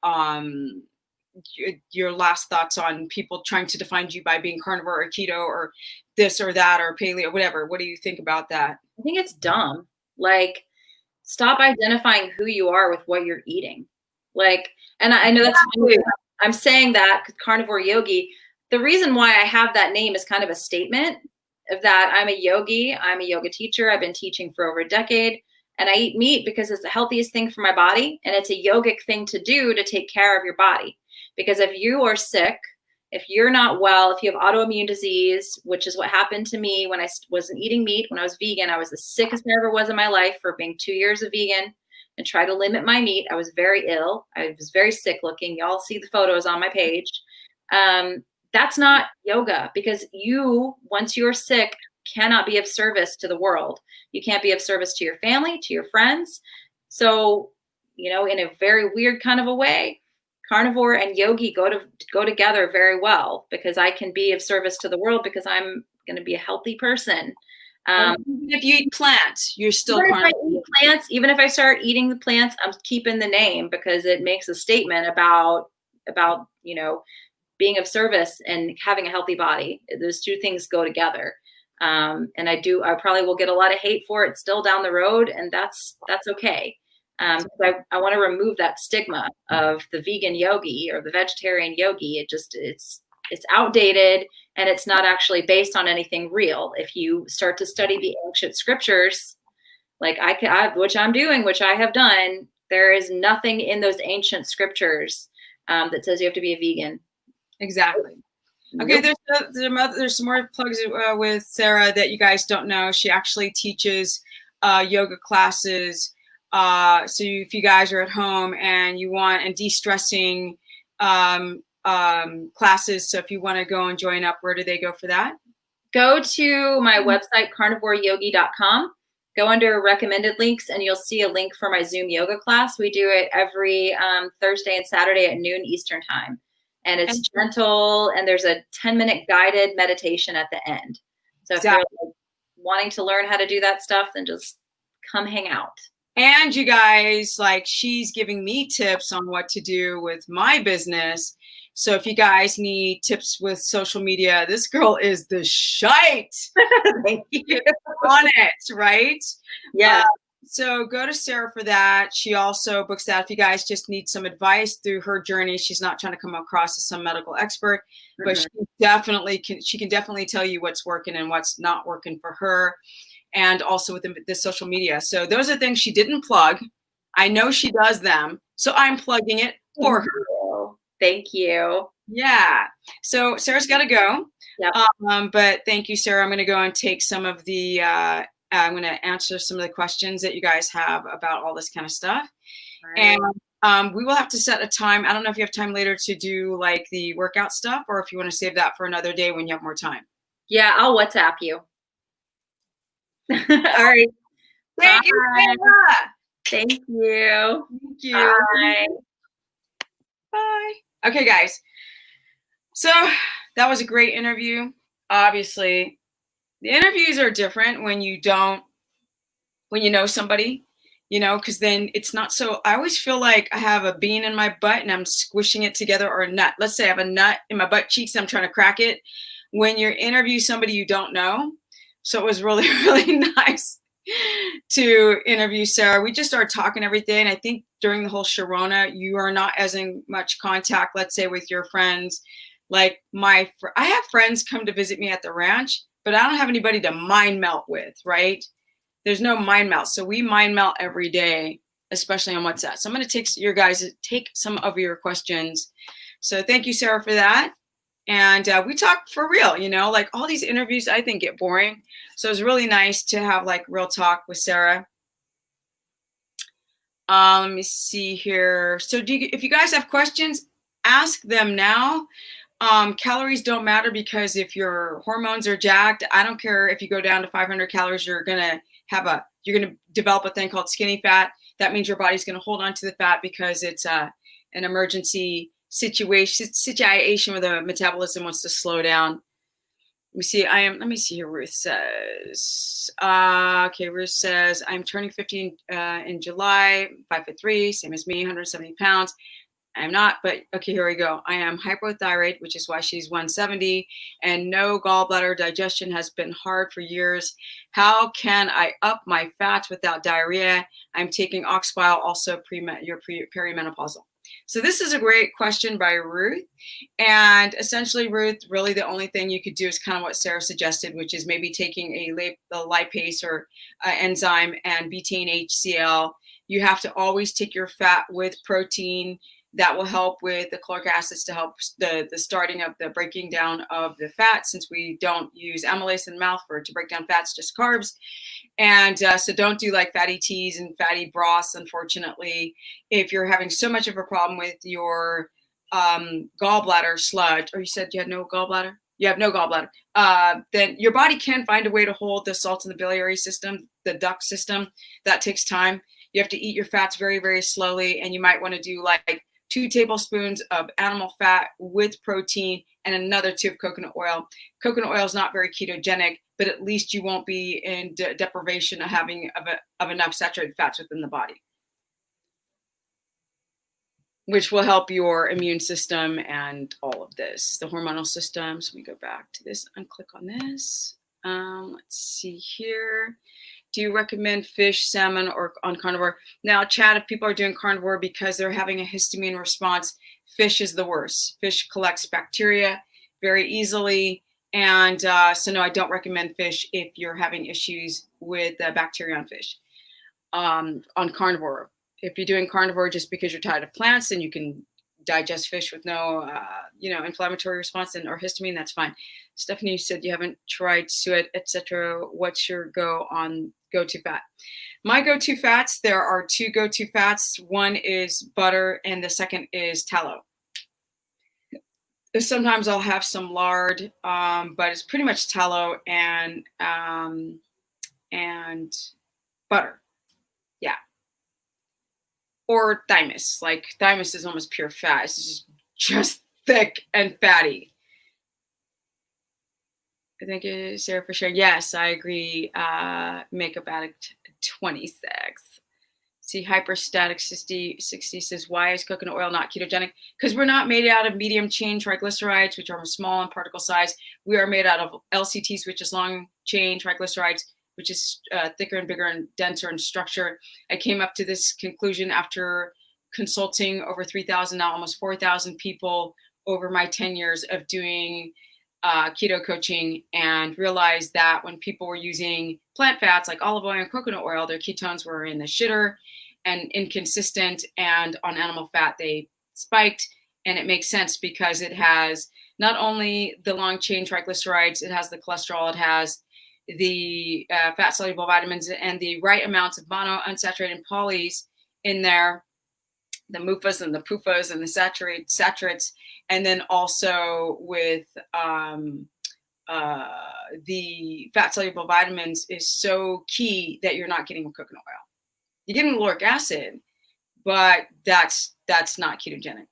your last thoughts on people trying to define you by being carnivore or keto or this or that or paleo, whatever. What do you think about that? I think it's dumb. Like, stop identifying who you are with what you're eating. Like, and I know that's funny. I'm saying that Carnivore Yogi, the reason why I have that name is kind of a statement of that I'm a yogi. I'm a yoga teacher. I've been teaching for over a decade, and I eat meat because it's the healthiest thing for my body. And it's a yogic thing to do to take care of your body. Because if you are sick, if you're not well, if you have autoimmune disease, which is what happened to me when I wasn't eating meat, when I was vegan, I was the sickest I ever was in my life for being 2 years of vegan and try to limit my meat. I was very ill. I was very sick looking. Y'all see the photos on my page. That's not yoga, because you, once you're sick, cannot be of service to the world. You can't be of service to your family, to your friends. So, you know, in a very weird kind of a way, carnivore and yogi go together very well, because I can be of service to the world because I'm going to be a healthy person. If you eat plants, you're still carnivore. Even if I start eating the plants, I'm keeping the name because it makes a statement about you know, being of service and having a healthy body. Those two things go together. And I probably will get a lot of hate for it still down the road, and that's okay. I want to remove that stigma of the vegan yogi or the vegetarian yogi. It's outdated, and it's not actually based on anything real. If you start to study the ancient scriptures, like which I'm doing, which I have done, there is nothing in those ancient scriptures that says you have to be a vegan. Exactly. Okay, there's some more plugs with Sarah that you guys don't know. She actually teaches yoga classes. So if you guys are at home and you want de-stressing classes, so if you want to go and join up, where do they go for that? Go to my website, carnivoreyogi.com. go under recommended links and you'll see a link for my Zoom yoga class. We do it every Thursday and Saturday at noon Eastern time. And it's gentle, and there's a 10-minute guided meditation at the end. So if you're like wanting to learn how to do that stuff, then just come hang out. And you guys, like, she's giving me tips on what to do with my business. So if you guys need tips with social media, this girl is the shite. Thank you. On it, right? Yeah. So go to Sarah for that. She also books that. If you guys just need some advice through her journey, she's not trying to come across as some medical expert, but she can definitely tell you what's working and what's not working for her, and also with the social media. So those are things she didn't plug. I know she does them, so I'm plugging it for her. Thank you. Yeah. So Sarah's got to go. Yep. But thank you, Sarah. I'm going to go and take some of the I'm going to answer some of the questions that you guys have about all this kind of stuff. Right. And we will have to set a time. I don't know if you have time later to do like the workout stuff, or if you want to save that for another day when you have more time. Yeah, I'll WhatsApp you. All right. Thank you, Sarah. Thank you. Thank you. Bye. Bye. Okay, guys. So that was a great interview. Obviously, the interviews are different when you know somebody, because then it's not so. I always feel like I have a bean in my butt and I'm squishing it together, or a nut. Let's say I have a nut in my butt cheeks and I'm trying to crack it. When you interview somebody you don't know. So it was really, really nice to interview Sarah. We just started talking everything. I think during the whole Sharona, you are not as in much contact, let's say, with your friends. Like I have friends come to visit me at the ranch, but I don't have anybody to mind melt with, right? There's no mind melt. So we mind melt every day, especially on WhatsApp. So I'm going to take some of your questions. So thank you, Sarah, for that. And we talk for real, like all these interviews I think get boring. So it was really nice to have like real talk with Sarah. Let me see here. So if you guys have questions, ask them now. Calories don't matter, because if your hormones are jacked, I don't care if you go down to 500 calories, you're going to develop a thing called skinny fat. That means your body's going to hold on to the fat because it's an emergency situation where the metabolism wants to slow down. Let me see here. Ruth says, Ruth says, I'm turning 50 in July, 5'3", same as me, 170 pounds. I'm not, but okay, here we go. I am hypothyroid, which is why she's 170, and no gallbladder. Digestion has been hard for years. How can I up my fats without diarrhea? I'm taking ox bile, also perimenopausal. So this is a great question by Ruth. And essentially, Ruth, really the only thing you could do is kind of what Sarah suggested, which is maybe taking a lipase or enzyme and betaine HCl. You have to always take your fat with protein. That will help with the caloric acids to help the starting of the breaking down of the fat, since we don't use amylase in the mouth to break down fats, just carbs. And so don't do like fatty teas and fatty broths, unfortunately. If you're having so much of a problem with your gallbladder sludge, or you said you had no gallbladder? You have no gallbladder. Then your body can find a way to hold the salts in the biliary system, the duct system. That takes time. You have to eat your fats very, very slowly, and you might want to do like 2 tablespoons of animal fat with protein and another 2 of coconut oil. Coconut oil is not very ketogenic, but at least you won't be in deprivation of having of enough saturated fats within the body, which will help your immune system and all of this, the hormonal system. So we go back to this and click on this. Let's see here. Do you recommend fish, salmon, or on carnivore? Now, Chad, if people are doing carnivore because they're having a histamine response, fish is the worst. Fish collects bacteria very easily. And so, no, I don't recommend fish if you're having issues with bacteria on fish. On carnivore, if you're doing carnivore just because you're tired of plants and you can digest fish with no, inflammatory response or histamine, that's fine. Stephanie, you said you haven't tried suet, etc. What's your go-to fat? My go-to fats, there are 2 go-to fats. One is butter and the second is tallow. Sometimes I'll have some lard, but it's pretty much tallow and butter. Yeah. Or thymus. Like thymus is almost pure fat. It's just thick and fatty. I think it is Sarah for sure. Yes, I agree. Makeup addict 26. See, hyperstatic 60 says, why is coconut oil not ketogenic? Because we're not made out of medium chain triglycerides, which are small in particle size. We are made out of LCTs, which is long chain triglycerides, which is thicker and bigger and denser in structure. I came up to this conclusion after consulting over 3,000, now almost 4,000 people over my 10 years of doing keto coaching, and realized that when people were using plant fats like olive oil and coconut oil, their ketones were in the shitter and inconsistent, and on animal fat they spiked. And it makes sense because it has not only the long chain triglycerides, it has the cholesterol, it has the fat soluble vitamins and the right amounts of monounsaturated polys in there, the MUFAs and the PUFAs and the saturates, and then also with the fat soluble vitamins is so key that you're not getting with coconut oil. You're getting lauric acid, but that's not ketogenic.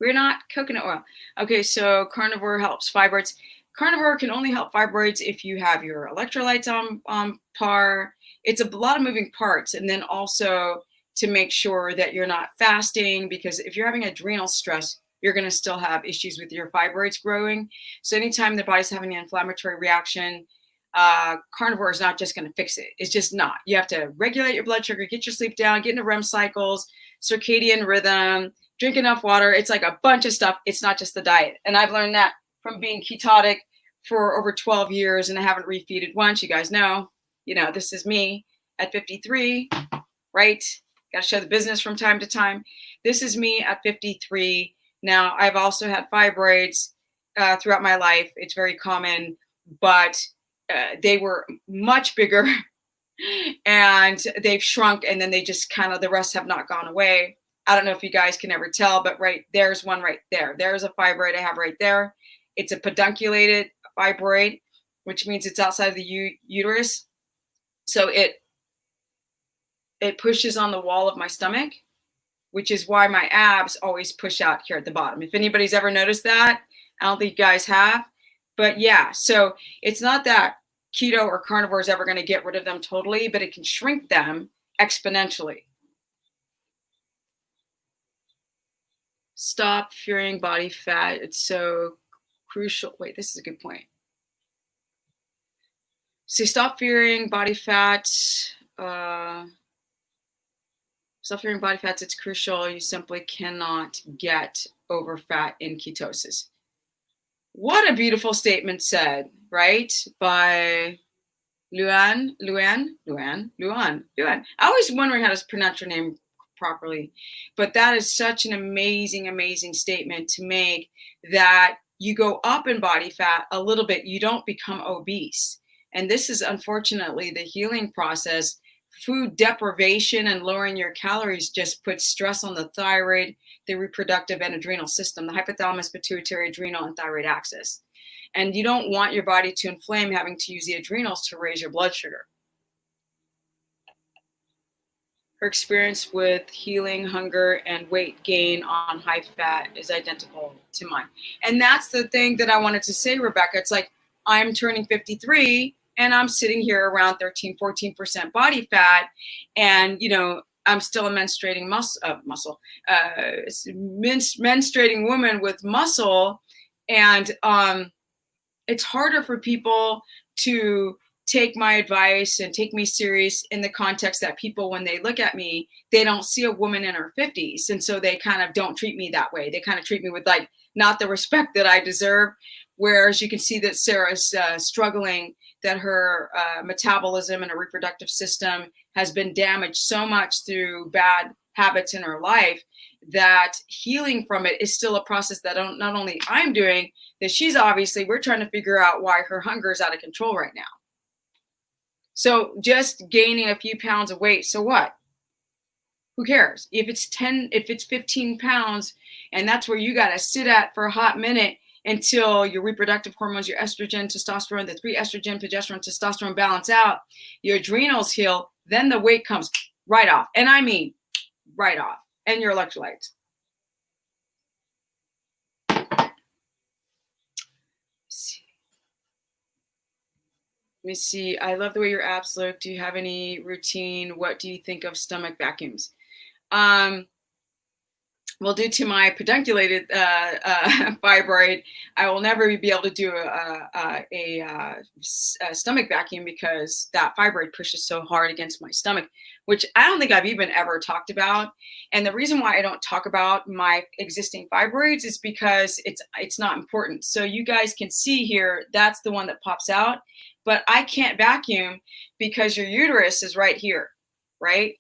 We're not coconut oil. Okay, so carnivore helps fibroids. Carnivore can only help fibroids if you have your electrolytes on par. It's a lot of moving parts, and then also to make sure that you're not fasting, because if you're having adrenal stress, you're going to still have issues with your fibroids growing. So anytime the body's having an inflammatory reaction, carnivore is not just going to fix it. It's just not. You have to regulate your blood sugar, get your sleep down, get into REM cycles, circadian rhythm, drink enough water. It's like a bunch of stuff. It's not just the diet. And I've learned that from being ketotic for over 12 years, and I haven't refeeded once. You guys know, this is me at 53, right? Got to show the business from time to time. This is me at 53. Now, I've also had fibroids throughout my life. It's very common, but they were much bigger and they've shrunk, and then they just the rest have not gone away. I don't know if you guys can ever tell, but there's one right there. There's a fibroid I have right there. It's a pedunculated fibroid, which means it's outside of the uterus. So it pushes on the wall of my stomach, which is why my abs always push out here at the bottom. If anybody's ever noticed that, I don't think you guys have. But yeah, so it's not that keto or carnivore is ever going to get rid of them totally, but it can shrink them exponentially. Stop fearing body fat. It's so crucial. Wait, this is a good point. So stop fearing body fat. Stop fearing body fats. It's crucial. You simply cannot get over fat in ketosis. What a beautiful statement said, right? By Luan. I always wondering how to pronounce your name properly, but that is such an amazing, amazing statement to make, that you go up in body fat a little bit, you don't become obese. And this is unfortunately the healing process. Food deprivation and lowering your calories just puts stress on the thyroid, the reproductive and adrenal system, the hypothalamus, pituitary, adrenal, and thyroid axis. And you don't want your body to inflame, having to use the adrenals to raise your blood sugar. Her experience with healing hunger and weight gain on high fat is identical to mine. And that's the thing that I wanted to say, Rebecca. It's like, I'm turning 53 and I'm sitting here around 13-14% body fat, and I'm still a menstruating menstruating woman with muscle, and it's harder for people to take my advice and take me serious in the context that people, when they look at me, they don't see a woman in her 50s, and so they kind of don't treat me that way. They kind of treat me with not the respect that I deserve. Whereas you can see that Sarah's struggling, that her metabolism and her reproductive system has been damaged so much through bad habits in her life, that healing from it is still a process that not only I'm doing, that we're trying to figure out why her hunger is out of control right now. So just gaining a few pounds of weight, so what? Who cares? If it's 15 pounds, and that's where you got to sit at for a hot minute until your reproductive hormones, your estrogen, testosterone, the 3 estrogen, progesterone, testosterone balance out, your adrenals heal, then the weight comes right off. And I mean, right off. And your electrolytes. Let me see. I love the way your abs look. Do you have any routine? What do you think of stomach vacuums? Well, due to my pedunculated fibroid, I will never be able to do a stomach vacuum because that fibroid pushes so hard against my stomach, which I don't think I've even ever talked about. And the reason why I don't talk about my existing fibroids is because it's not important. So you guys can see here, that's the one that pops out, but I can't vacuum because your uterus is right here, right?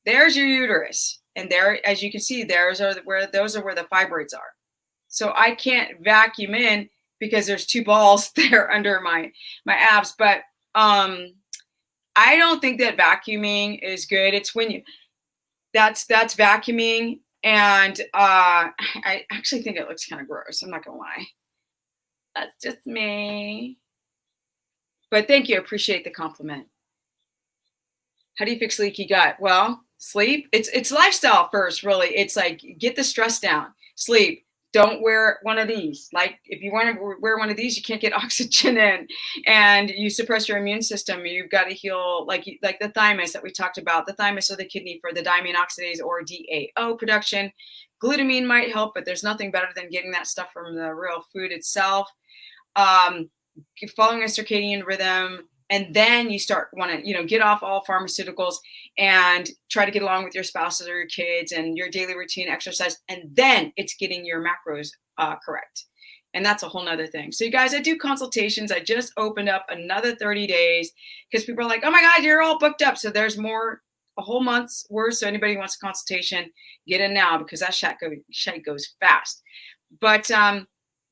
There's your uterus. And there, as you can see, those are where the fibroids are. So I can't vacuum in because there's two balls there under my abs. But I don't think that vacuuming is good. It's when that's vacuuming, and I actually think it looks kind of gross. I'm not gonna lie. That's just me. But thank you. Appreciate the compliment. How do you fix leaky gut? Well, sleep. It's lifestyle first, really. It's like, get the stress down. Sleep. Don't wear one of these. Like, if you want to wear one of these, you can't get oxygen in, and you suppress your immune system. You've got to heal, like the thymus that we talked about, the thymus or the kidney for the diamine oxidase or DAO production. Glutamine might help, but there's nothing better than getting that stuff from the real food itself. Following a circadian rhythm. And then you want to, get off all pharmaceuticals and try to get along with your spouses or your kids and your daily routine exercise. And then it's getting your macros correct. And that's a whole nother thing. So you guys, I do consultations. I just opened up another 30 days because people are like, oh my God, you're all booked up. So there's more, a whole month's worth. So anybody who wants a consultation, get in now because that shit goes fast. But,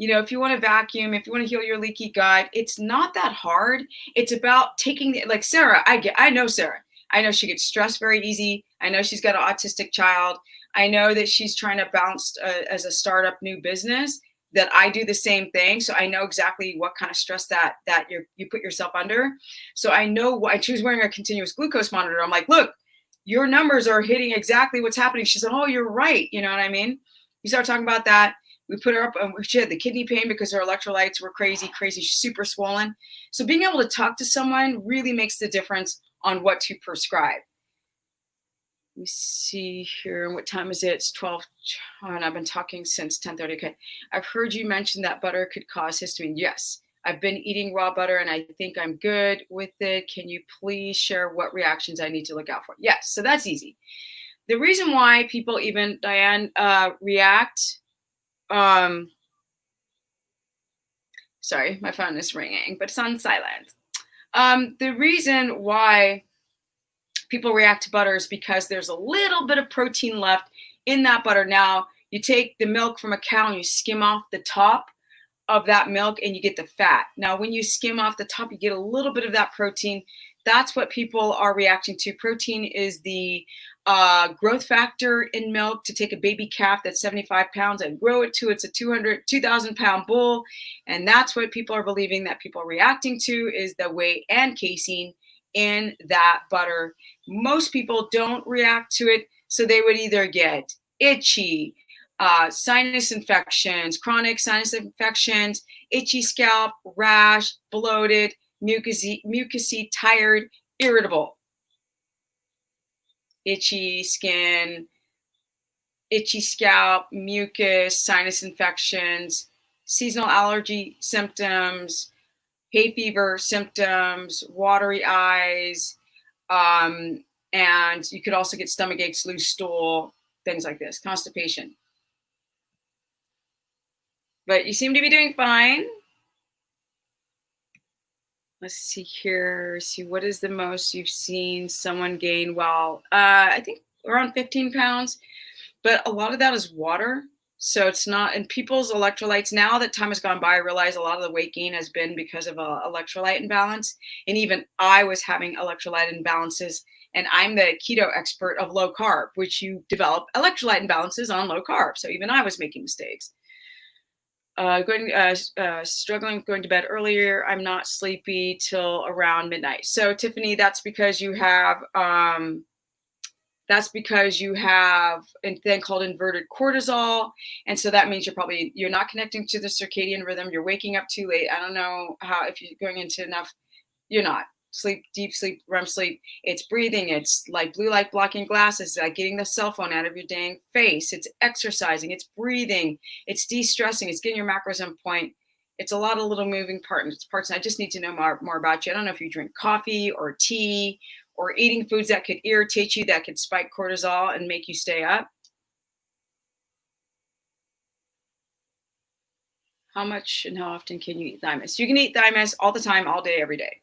if you want to vacuum, if you want to heal your leaky gut, it's not that hard. It's about taking like Sarah. I know Sarah. I know she gets stressed very easy. I know she's got an autistic child. I know that she's trying to bounce as a startup new business, that I do the same thing. So I know exactly what kind of stress that you put yourself under. So I know why she was wearing a continuous glucose monitor. I'm like, look, your numbers are hitting exactly what's happening. She said, oh, you're right. You know what I mean? We started talking about that. We put her up, she had the kidney pain because her electrolytes were crazy, super swollen. So being able to talk to someone really makes the difference on what to prescribe. Let me see here. What time is it? It's 12. And I've been talking since 10:30. Okay. I've heard you mention that butter could cause histamine. Yes. I've been eating raw butter and I think I'm good with it. Can you please share what reactions I need to look out for? Yes. So that's easy. The reason why people, even Diane, react. Sorry, my phone is ringing, but it's on silent. The reason why people react to butter is because there's a little bit of protein left in that butter. Now, you take the milk from a cow and you skim off the top of that milk and you get the fat. Now, when you skim off the top, you get a little bit of that protein. That's what people are reacting to. Protein is the growth factor in milk. To take a baby calf that's 75 pounds and grow it to it's a 2,000 pound bull. And that's what people are believing that people are reacting to, is the whey and casein in that butter. Most people don't react to it. So they would either get itchy, sinus infections, chronic sinus infections, itchy scalp, rash, bloated, mucousy, tired, irritable. Itchy skin, itchy scalp, mucus, sinus infections, seasonal allergy symptoms, hay fever symptoms, watery eyes, and you could also get stomach aches, loose stool, things like this, constipation. But you seem to be doing fine. Let's see here. See, what is the most you've seen someone gain? Well, I think around 15 pounds, but a lot of that is water. So it's not, and people's electrolytes, now that time has gone by, I realize a lot of the weight gain has been because of electrolyte imbalance. And even I was having electrolyte imbalances, and I'm the keto expert of low carb, which you develop electrolyte imbalances on low carb. So even I was making mistakes. Struggling going to bed earlier. I'm not sleepy till around midnight. So Tiffany, that's because you have a thing called inverted cortisol, and so that means you're not connecting to the circadian rhythm. You're waking up too late. I don't know if you're going into enough. You're not sleep, deep sleep, REM sleep. It's breathing. It's like blue light blocking glasses. Like getting the cell phone out of your dang face. It's exercising. It's breathing. It's de-stressing. It's getting your macros on point. It's a lot of little moving parts. And I just need to know more about you. I don't know if you drink coffee or tea or eating foods that could irritate you, that could spike cortisol and make you stay up. How much and how often can you eat thymus? You can eat thymus all the time, all day, every day.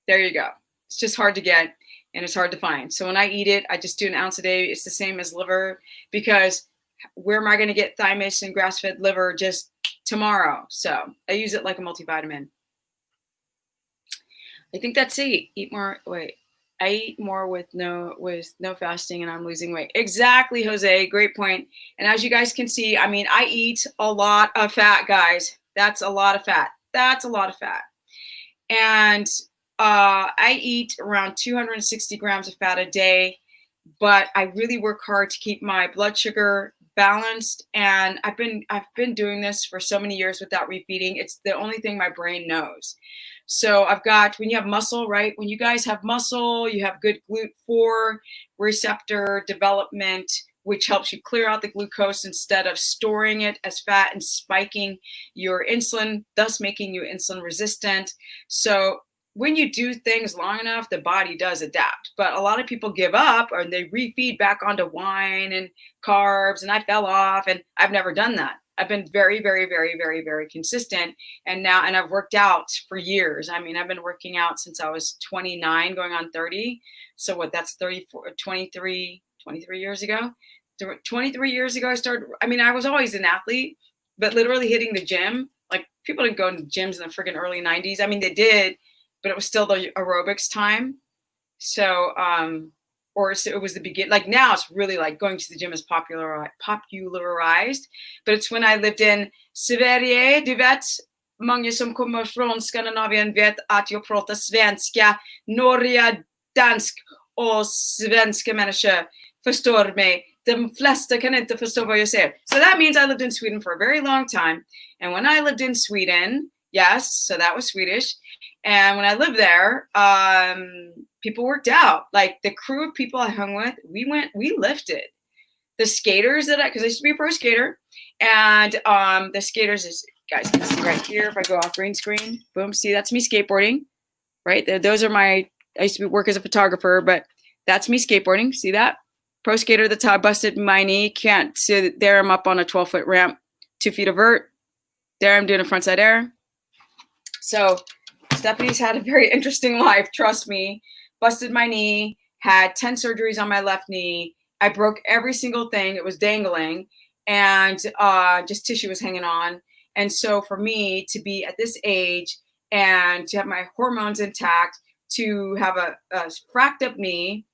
There you go. It's just hard to get and it's hard to find. So when I eat it, I just do an ounce a day. It's the same as liver, because where am I going to get thymus and grass-fed liver just tomorrow? So I use it like a multivitamin. I think that's it. Eat more. Wait, I eat more with no fasting and I'm losing weight. Exactly, Jose. Great point. And as you guys can see, I mean, I eat a lot of fat, guys. That's a lot of fat. That's a lot of fat. And I eat around 260 grams of fat a day, but I really work hard to keep my blood sugar balanced. And I've been doing this for so many years without refeeding. It's the only thing my brain knows. So I've got, when you have muscle, right? When you guys have muscle, you have good GLUT4 receptor development, which helps you clear out the glucose instead of storing it as fat and spiking your insulin, thus making you insulin resistant. So when you do things long enough, the body does adapt. But a lot of people give up or they refeed back onto wine and carbs, and I fell off, and I've never done that. I've been very, very, very, very, very consistent. And I've worked out for years. I mean, I've been working out since I was 29, going on 30. So what, that's 23 years ago. 23 years ago, I started, I mean, I was always an athlete, but literally hitting the gym, like people didn't go into gyms in the freaking early 90s. I mean, they did, but it was still the aerobics time. So, it was the beginning. Like now it's really like going to the gym is popularized, but it's when I lived in Sverige, du vet, många som kommer från Skandinavien vet att jag pratar svenska, Norge, dansk och svenska människor förstår mig. De flesta kan inte förstå vad jag säger. So that means I lived in Sweden for a very long time. And when I lived in Sweden, yes, so that was Swedish. And when I lived there, people worked out. Like the crew of people I hung with, we lifted. The skaters because I used to be a pro skater. And the skaters, guys can see right here, if I go off green screen, boom, see, that's me skateboarding, right? Those are I used to work as a photographer, but that's me skateboarding. See that? Pro skater, that's how I busted my knee. Can't see, there I'm up on a 12-foot ramp, 2 feet of vert. There I'm doing a frontside air. So Stephanie's had a very interesting life, trust me. Busted my knee, had 10 surgeries on my left knee. I broke every single thing. It was dangling, and just tissue was hanging on. And so for me to be at this age and to have my hormones intact, to have a fracked up knee,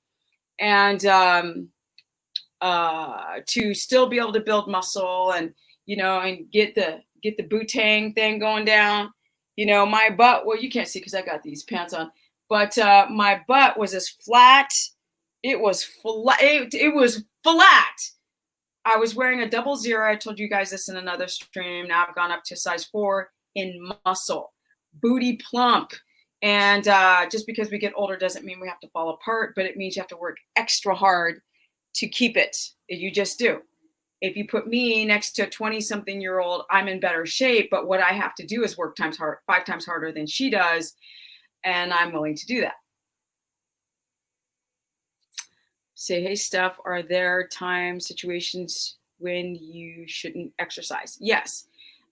and to still be able to build muscle and, and get the bootang thing going down. My butt, well, you can't see because I got these pants on, but my butt was as flat. It was flat. It was flat. I was wearing a 00. I told you guys this in another stream. Now I've gone up to size 4 in muscle, booty plump. And just because we get older doesn't mean we have to fall apart, but it means you have to work extra hard to keep it. You just do. If you put me next to a 20-something-year-old, I'm in better shape, but what I have to do is work 5 times harder than she does, and I'm willing to do that. Say, hey, Steph, are there situations when you shouldn't exercise? Yes.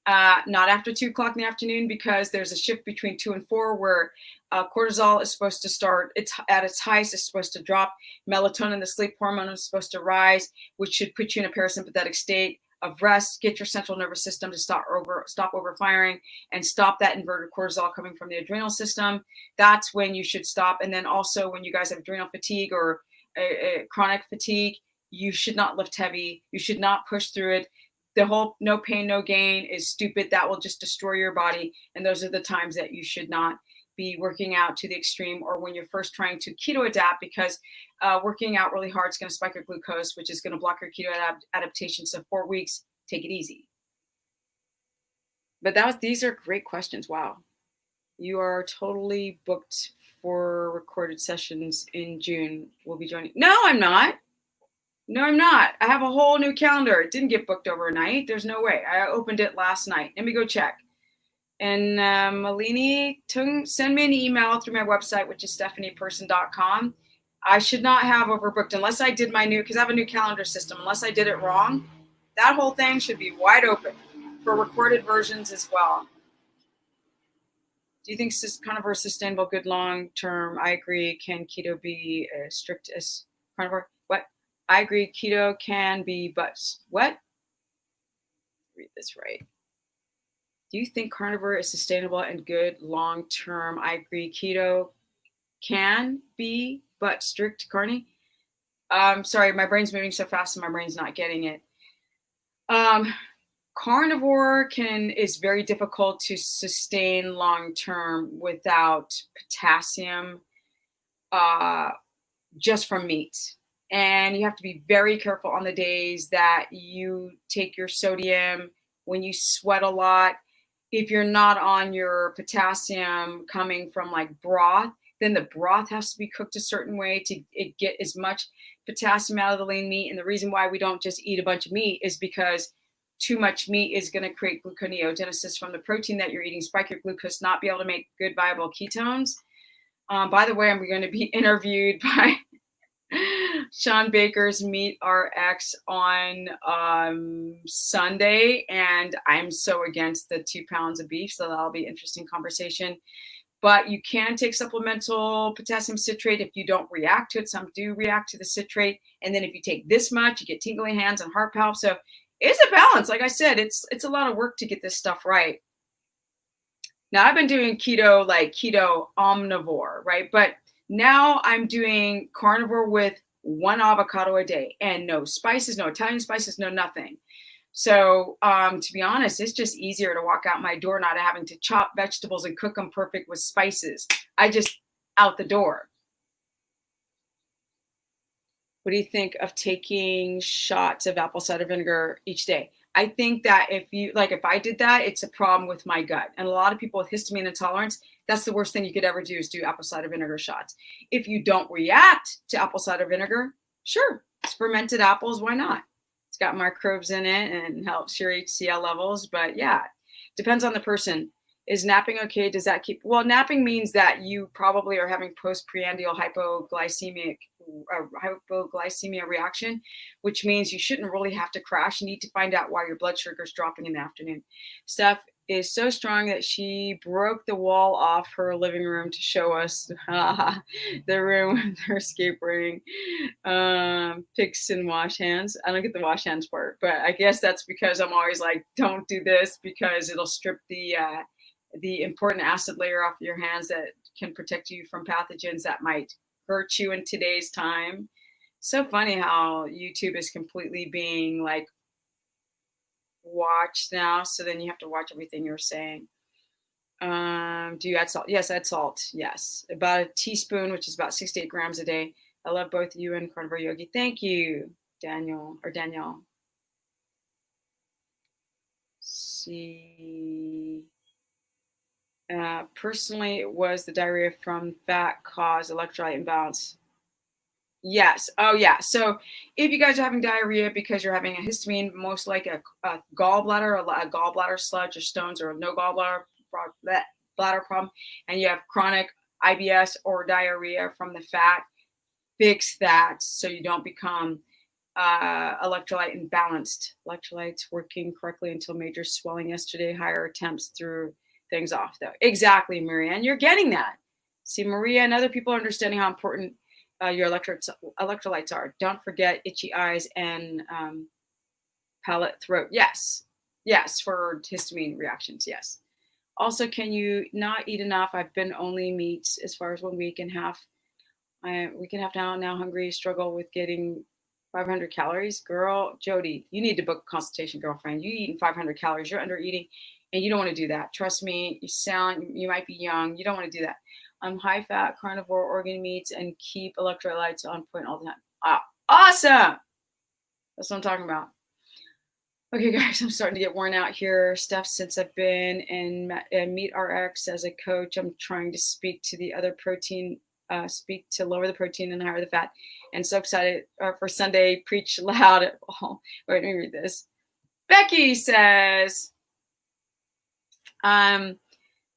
Not after 2 o'clock in the afternoon, because there's a shift between 2 and 4 where cortisol is supposed to start. It's at its highest. It's supposed to drop. Melatonin, the sleep hormone, is supposed to rise, which should put you in a parasympathetic state of rest. Get your central nervous system to stop overfiring and stop that inverted cortisol coming from the adrenal system. That's when you should stop. And then also when you guys have adrenal fatigue or chronic fatigue, you should not lift heavy. You should not push through it. the whole no pain, no gain is stupid. That will just destroy your body. And those are the times that you should not be working out to the extreme, or when you're first trying to keto adapt, because working out really hard is going to spike your glucose, which is going to block your keto adaptation. So 4 weeks, take it easy. But these are great questions. Wow. You are totally booked for recorded sessions in June. We'll be joining. No, I'm not. No, I'm not. I have a whole new calendar. It didn't get booked overnight. There's no way. I opened it last night. Let me go check. And Malini, send me an email through my website, which is stephanieperson.com. I should not have overbooked unless I did because I have a new calendar system. Unless I did it wrong, that whole thing should be wide open for recorded versions as well. Do you think carnivore is sustainable, good long term? I agree. Can keto be as strict as carnivore? What? I agree. Keto can be, but what? Read this right. Do you think carnivore is sustainable and good long term? I agree. Keto can be, but strict carny. Sorry, my brain's moving so fast and my brain's not getting it. Carnivore is very difficult to sustain long term without potassium, just from meat. And you have to be very careful on the days that you take your sodium, when you sweat a lot. If you're not on your potassium coming from like broth, then the broth has to be cooked a certain way to get as much potassium out of the lean meat. And the reason why we don't just eat a bunch of meat is because too much meat is going to create gluconeogenesis from the protein that you're eating, spike your glucose, not be able to make good viable ketones. By the way, I'm going to be interviewed by Sean Baker's Meat RX on Sunday, and I'm so against the 2 pounds of beef, so that'll be an interesting conversation. But you can take supplemental potassium citrate if you don't react to it. Some do react to the citrate, and then if you take this much, you get tingly hands and heart palp. So it's a balance. Like I said, it's a lot of work to get this stuff right. Now I've been doing keto, like keto omnivore, right? But now I'm doing carnivore with 1 avocado a day and no spices, no Italian spices, no nothing. So to be honest, it's just easier to walk out my door not having to chop vegetables and cook them perfect with spices. I just out the door. What do you think of taking shots of apple cider vinegar each day? I think that if I did that, it's a problem with my gut. And a lot of people with histamine intolerance, that's the worst thing you could ever do is do apple cider vinegar shots. If you don't react to apple cider vinegar, sure, it's fermented apples, why not? It's got microbes in it and helps your HCl levels. But yeah, depends on the person. Is napping okay? Does that keep? Well, napping means that you probably are having postprandial hypoglycemia reaction, which means you shouldn't really have to crash. You need to find out why your blood sugar is dropping in the afternoon. Steph is so strong that she broke the wall off her living room to show us the room with her escape ring, picks and wash hands. I don't get the wash hands part, but I guess that's because I'm always like, don't do this because it'll strip the important acid layer off your hands that can protect you from pathogens that might hurt you in today's time. So funny how YouTube is completely being like watched now. So then you have to watch everything you're saying. Do you add salt? Yes, add salt. Yes. About a teaspoon, which is about 68 grams a day. I love both you and Carnivore Yogi. Thank you, Danielle. See. Personally, it was the diarrhea from fat caused electrolyte imbalance. Yes. Oh, yeah. So if you guys are having diarrhea because you're having a histamine, most like a gallbladder, a gallbladder sludge or stones, or no gallbladder bladder problem, and you have chronic IBS or diarrhea from the fat, fix that so you don't become electrolyte imbalanced. Electrolytes working correctly until major swelling yesterday. Higher attempts through things off though. Exactly, Maria, and you're getting that. See, Maria and other people are understanding how important your electrolytes are. Don't forget itchy eyes and palate, throat. Yes, for histamine reactions. Yes. Also, can you not eat enough? I've been only meat as far as 1 week and a half. Week and a half now hungry, struggle with getting 500 calories, girl, Jody, you need to book a consultation, girlfriend. You eating 500 calories, you're under eating, and you don't want to do that. Trust me, you might be young. You don't want to do that. I'm high fat, carnivore, organ meats, and keep electrolytes on point all the time. Ah, awesome. That's what I'm talking about. Okay, guys, I'm starting to get worn out here. Steph, since I've been in Meat RX as a coach, I'm trying to speak to the other protein, speak to lower the protein and higher the fat. And so excited for Sunday, preach loud. Oh, wait, let me read this. Becky says,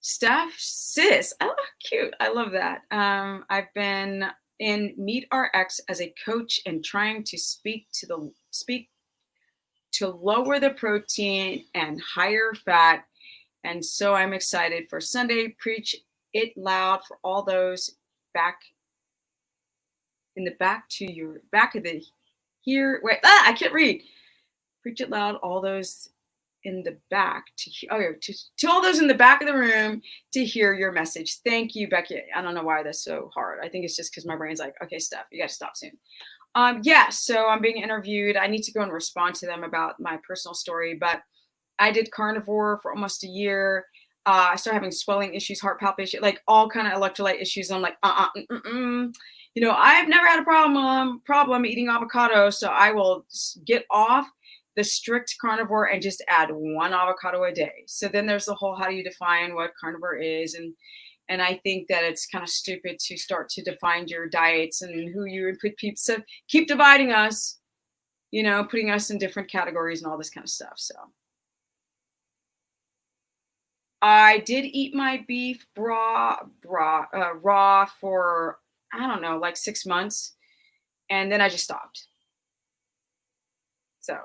Steph, sis, oh, cute. I love that. I've been in Meat RX as a coach and trying to speak to lower the protein and higher fat. And so I'm excited for Sunday. Preach it loud for all those back in the back to your back of the here. Wait, I can't read. Preach it loud, all those in the back to all those in the back of the room to hear your message. Thank you, Becky. I don't know why that's so hard. I think it's just because my brain's like, okay, Steph, you got to stop soon. So I'm being interviewed. I need to go and respond to them about my personal story, but I did carnivore for almost a year. I started having swelling issues, heart palpitation, like all kind of electrolyte issues. I'm like, you know, I've never had a problem eating avocado, so I will get off the strict carnivore and just add one avocado a day. So then there's the whole, how do you define what carnivore is? And I think that it's kind of stupid to start to define your diets and who you put people. So keep dividing us, you know, putting us in different categories and all this kind of stuff. So I did eat my beef raw for, I don't know, like 6 months. And then I just stopped. So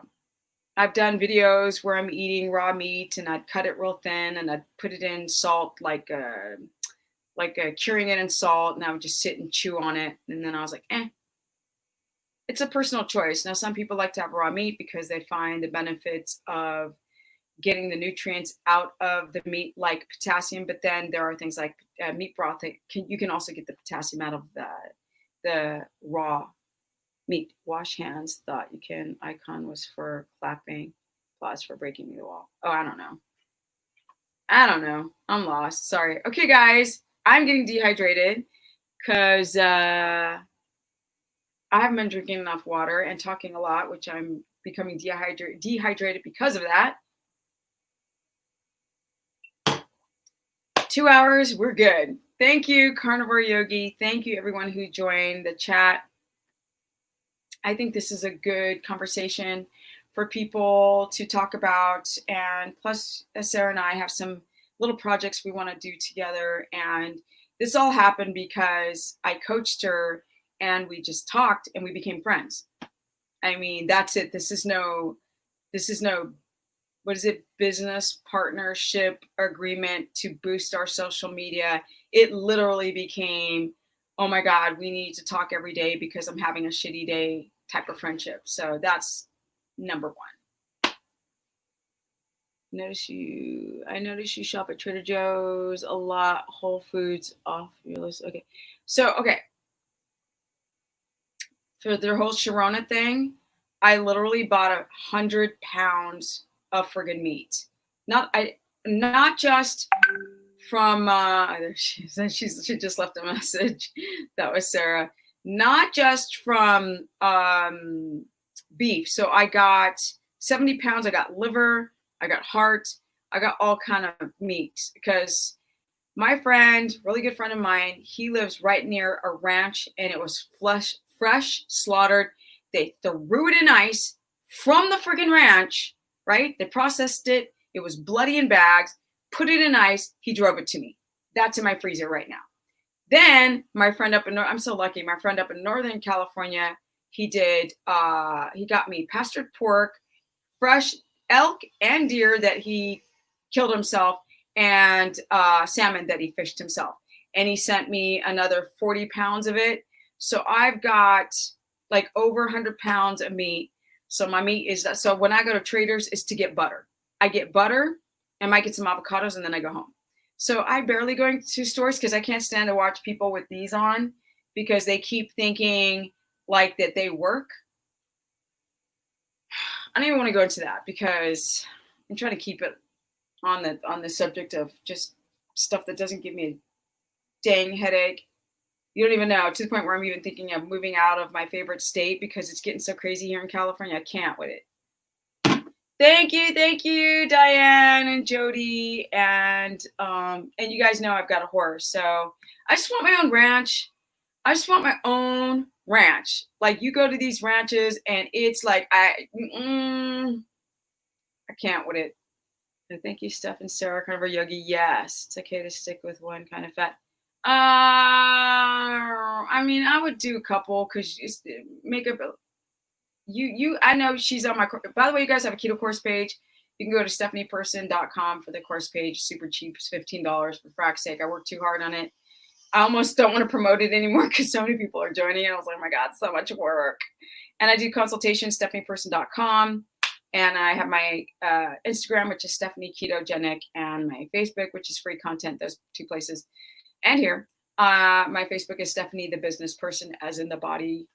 I've done videos where I'm eating raw meat and I'd cut it real thin and I'd put it in salt, like curing it in salt, and I would just sit and chew on it. And then I was like, it's a personal choice. Now, some people like to have raw meat because they find the benefits of getting the nutrients out of the meat, like potassium. But then there are things like meat broth that you can also get the potassium out of the raw meat. Wash hands. Thought you can. Icon was for clapping. Applause for breaking the wall. Oh, I don't know. I'm lost. Sorry. Okay, guys. I'm getting dehydrated because I haven't been drinking enough water and talking a lot, which I'm becoming dehydrated because of that. 2 hours, we're good. Thank you, Carnivore Yogi. Thank you, everyone who joined the chat. I think this is a good conversation for people to talk about. And plus, Sarah and I have some little projects we want to do together. And this all happened because I coached her and we just talked and we became friends. I mean, that's it. This is no, what is it? Business partnership agreement to boost our social media. It literally became, oh my God, we need to talk every day because I'm having a shitty day type of friendship. So that's number one. I notice you shop at Trader Joe's a lot. Whole Foods off your list. Okay. So, okay. For their whole Sharona thing, I literally bought 100 pounds of friggin' meat. Not just from she just left a message. That was Sarah. Not just from beef. So I got 70 pounds. I got liver. I got heart. I got all kind of meat because my friend, really good friend of mine, he lives right near a ranch and it was fresh slaughtered. They threw it in ice from the friggin' ranch, right? They processed it. It was bloody in bags, put it in ice. He drove it to me. That's in my freezer right now. Then my friend up in, I'm so lucky. My friend up in Northern California, he got me pastured pork, fresh elk and deer that he killed himself, and salmon that he fished himself. And he sent me another 40 pounds of it. So I've got like over 100 pounds of meat. So my meat is that. So when I go to Trader's, it's to get butter. I get butter and might get some avocados and then I go home. So I barely go to stores because I can't stand to watch people with these on because they keep thinking like that they work. I don't even want to go into that because I'm trying to keep it on the subject of just stuff that doesn't give me a dang headache. You don't even know, to the point where I'm even thinking of moving out of my favorite state because it's getting so crazy here in California. I can't with it. Thank you, Diane and Jody, and you guys know I've got a horse, so I just want my own ranch. I just want my own ranch. Like, you go to these ranches and it's like I can't with it. So thank you, Steph and Sarah, Carnivore Yogi. Yes, it's okay to stick with one kind of fat. I mean, I would do a couple because make up. I know she's on my. By the way, you guys have a keto course page. You can go to stephanieperson.com for the course page. Super cheap. It's $15 for frack's sake. I worked too hard on it. I almost don't want to promote it anymore because so many people are joining. And I was like, oh my God, so much work. And I do consultations, stephanieperson.com. And I have my Instagram, which is Stephanie Ketogenic, and my Facebook, which is free content, those two places. And here, my Facebook is Stephanie the Business Person, as in the body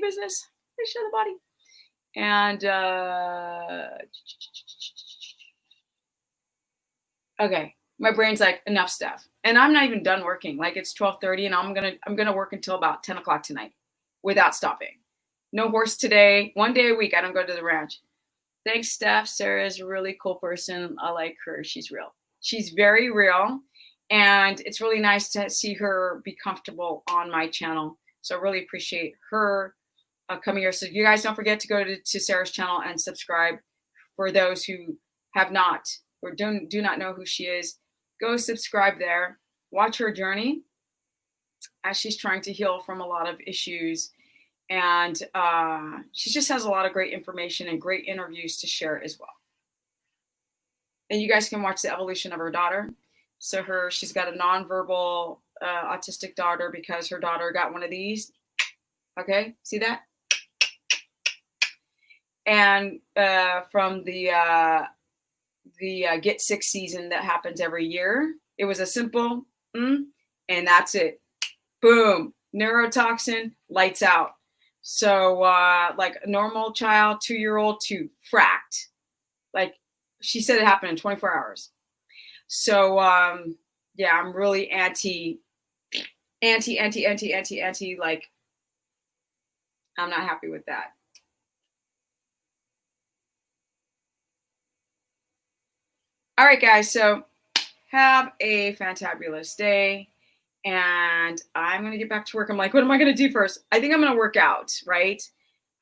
business. They show the body. And okay, my brain's like, enough stuff. And I'm not even done working. Like, it's 12:30 and I'm gonna work until about 10 o'clock tonight without stopping. No horse today. 1 day a week I don't go to the ranch. Thanks, Steph. Sarah's a really cool person. I like her. She's real. She's very real. And it's really nice to see her be comfortable on my channel. So I really appreciate her coming here. So you guys don't forget to go to Sarah's channel and subscribe. For those who have not or do not know who she is, go subscribe there. Watch her journey as she's trying to heal from a lot of issues. And she just has a lot of great information and great interviews to share as well. And you guys can watch the evolution of her daughter. So she's got a nonverbal autistic daughter because her daughter got one of these. Okay, see that? And from the Get Sick season that happens every year, it was a simple, and that's it. Boom, neurotoxin, lights out. So like a normal child, 2-year-old, to fracked. Like, she said it happened in 24 hours. So yeah, I'm really anti, like, I'm not happy with that. All right, guys, so have a fantabulous day. And I'm going to get back to work. I'm like, what am I going to do first? I think I'm going to work out, right?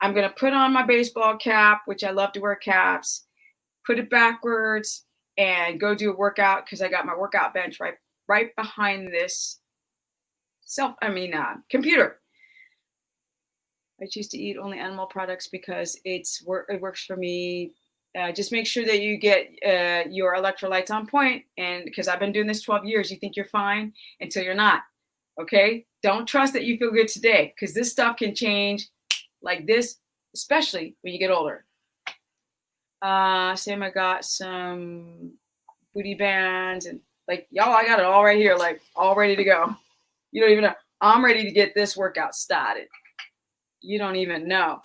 I'm going to put on my baseball cap, which I love to wear caps, put it backwards, and go do a workout because I got my workout bench right behind this computer. I choose to eat only animal products because it works for me. Just make sure that you get your electrolytes on point. And because I've been doing this 12 years, you think you're fine until you're not. Okay? Don't trust that you feel good today because this stuff can change like this, especially when you get older. Sam, I got some booty bands and like, y'all, I got it all right here, like all ready to go. You don't even know. I'm ready to get this workout started. You don't even know.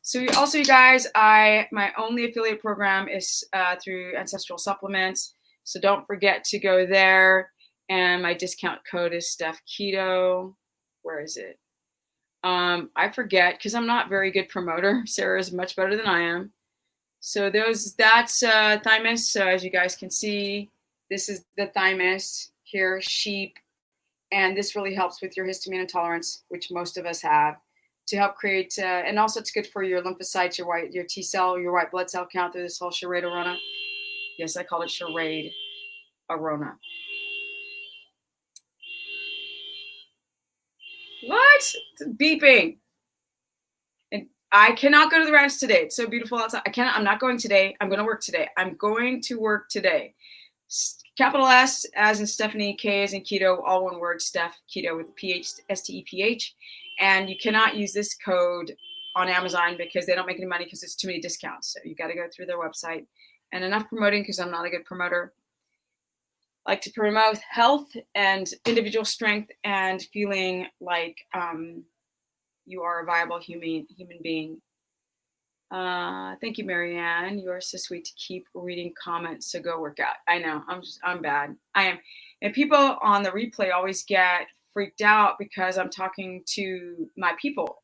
So also, you guys, my only affiliate program is through Ancestral Supplements. So don't forget to go there. And my discount code is Steph Keto. Where is it? I forget because I'm not a very good promoter. Sarah is much better than I am. So that's thymus. So as you guys can see, this is the thymus here, sheep. And this really helps with your histamine intolerance, which most of us have, to help create, and also it's good for your lymphocytes, your T cell, your white blood cell count through this whole charade arona. Yes, I call it charade arona. What? It's beeping. And I cannot go to the ranch today. It's so beautiful outside. I'm not going today. I'm going to work today. I'm going to work today. Capital S as in Stephanie, K as in keto, all one word, Steph Keto with PH, STEPH. And you cannot use this code on Amazon because they don't make any money because there's too many discounts. So you got to go through their website. And enough promoting because I'm not a good promoter. I like to promote health and individual strength and feeling like you are a viable human being. Thank you, Marianne. You are so sweet to keep reading comments. So go work out. I know I'm bad. I am. And people on the replay always get freaked out because I'm talking to my people.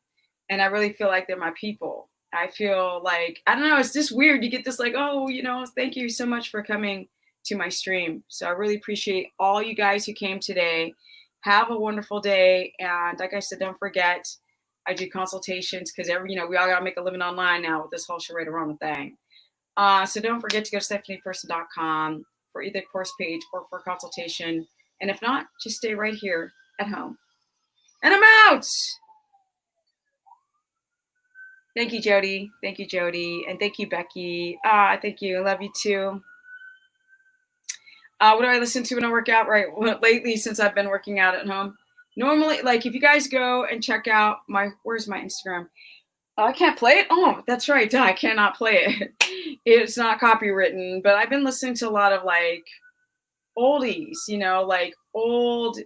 And I really feel like they're my people. I feel like, I don't know, it's just weird. You get this like, oh, thank you so much for coming to my stream. So I really appreciate all you guys who came today. Have a wonderful day. And like I said, don't forget, I do consultations because we all gotta make a living online now with this whole charade around the thing. So don't forget to go to stephanieperson.com for either course page or for consultation. And if not, just stay right here at home. And I'm out. Thank you, Jody. Thank you, Jody. And thank you, Becky. Thank you. I love you too. What do I listen to when I work out? Right. Lately, since I've been working out at home, normally, like if you guys go and check out where's my Instagram? I can't play it. Oh, that's right. I cannot play it. It's not copywritten, but I've been listening to a lot of like oldies, like old,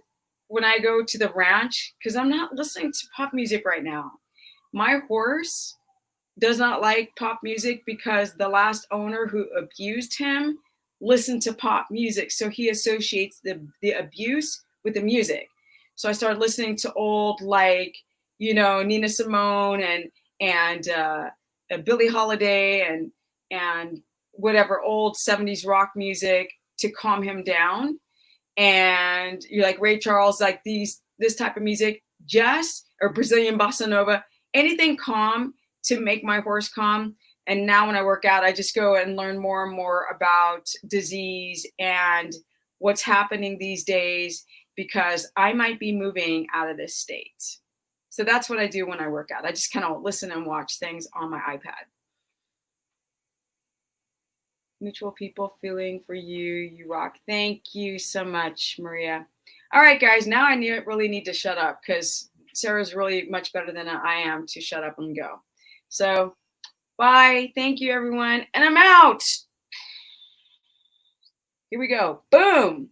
when I go to the ranch, because I'm not listening to pop music right now. My horse does not like pop music because the last owner who abused him listened to pop music. So he associates the abuse with the music. So I started listening to old, like, Nina Simone and Billie Holiday and whatever old 70s rock music to calm him down. And you're like Ray Charles, like this type of music, jazz or Brazilian bossa nova, anything calm to make my horse calm. And now when I work out, I just go and learn more and more about disease and what's happening these days, because I might be moving out of this state. So that's what I do when I work out. I just kind of listen and watch things on my iPad. Mutual people feeling for you. You rock. Thank you so much, Maria. All right, guys. Now I really need to shut up because Sarah's really much better than I am to shut up and go. So bye. Thank you, everyone. And I'm out. Here we go. Boom.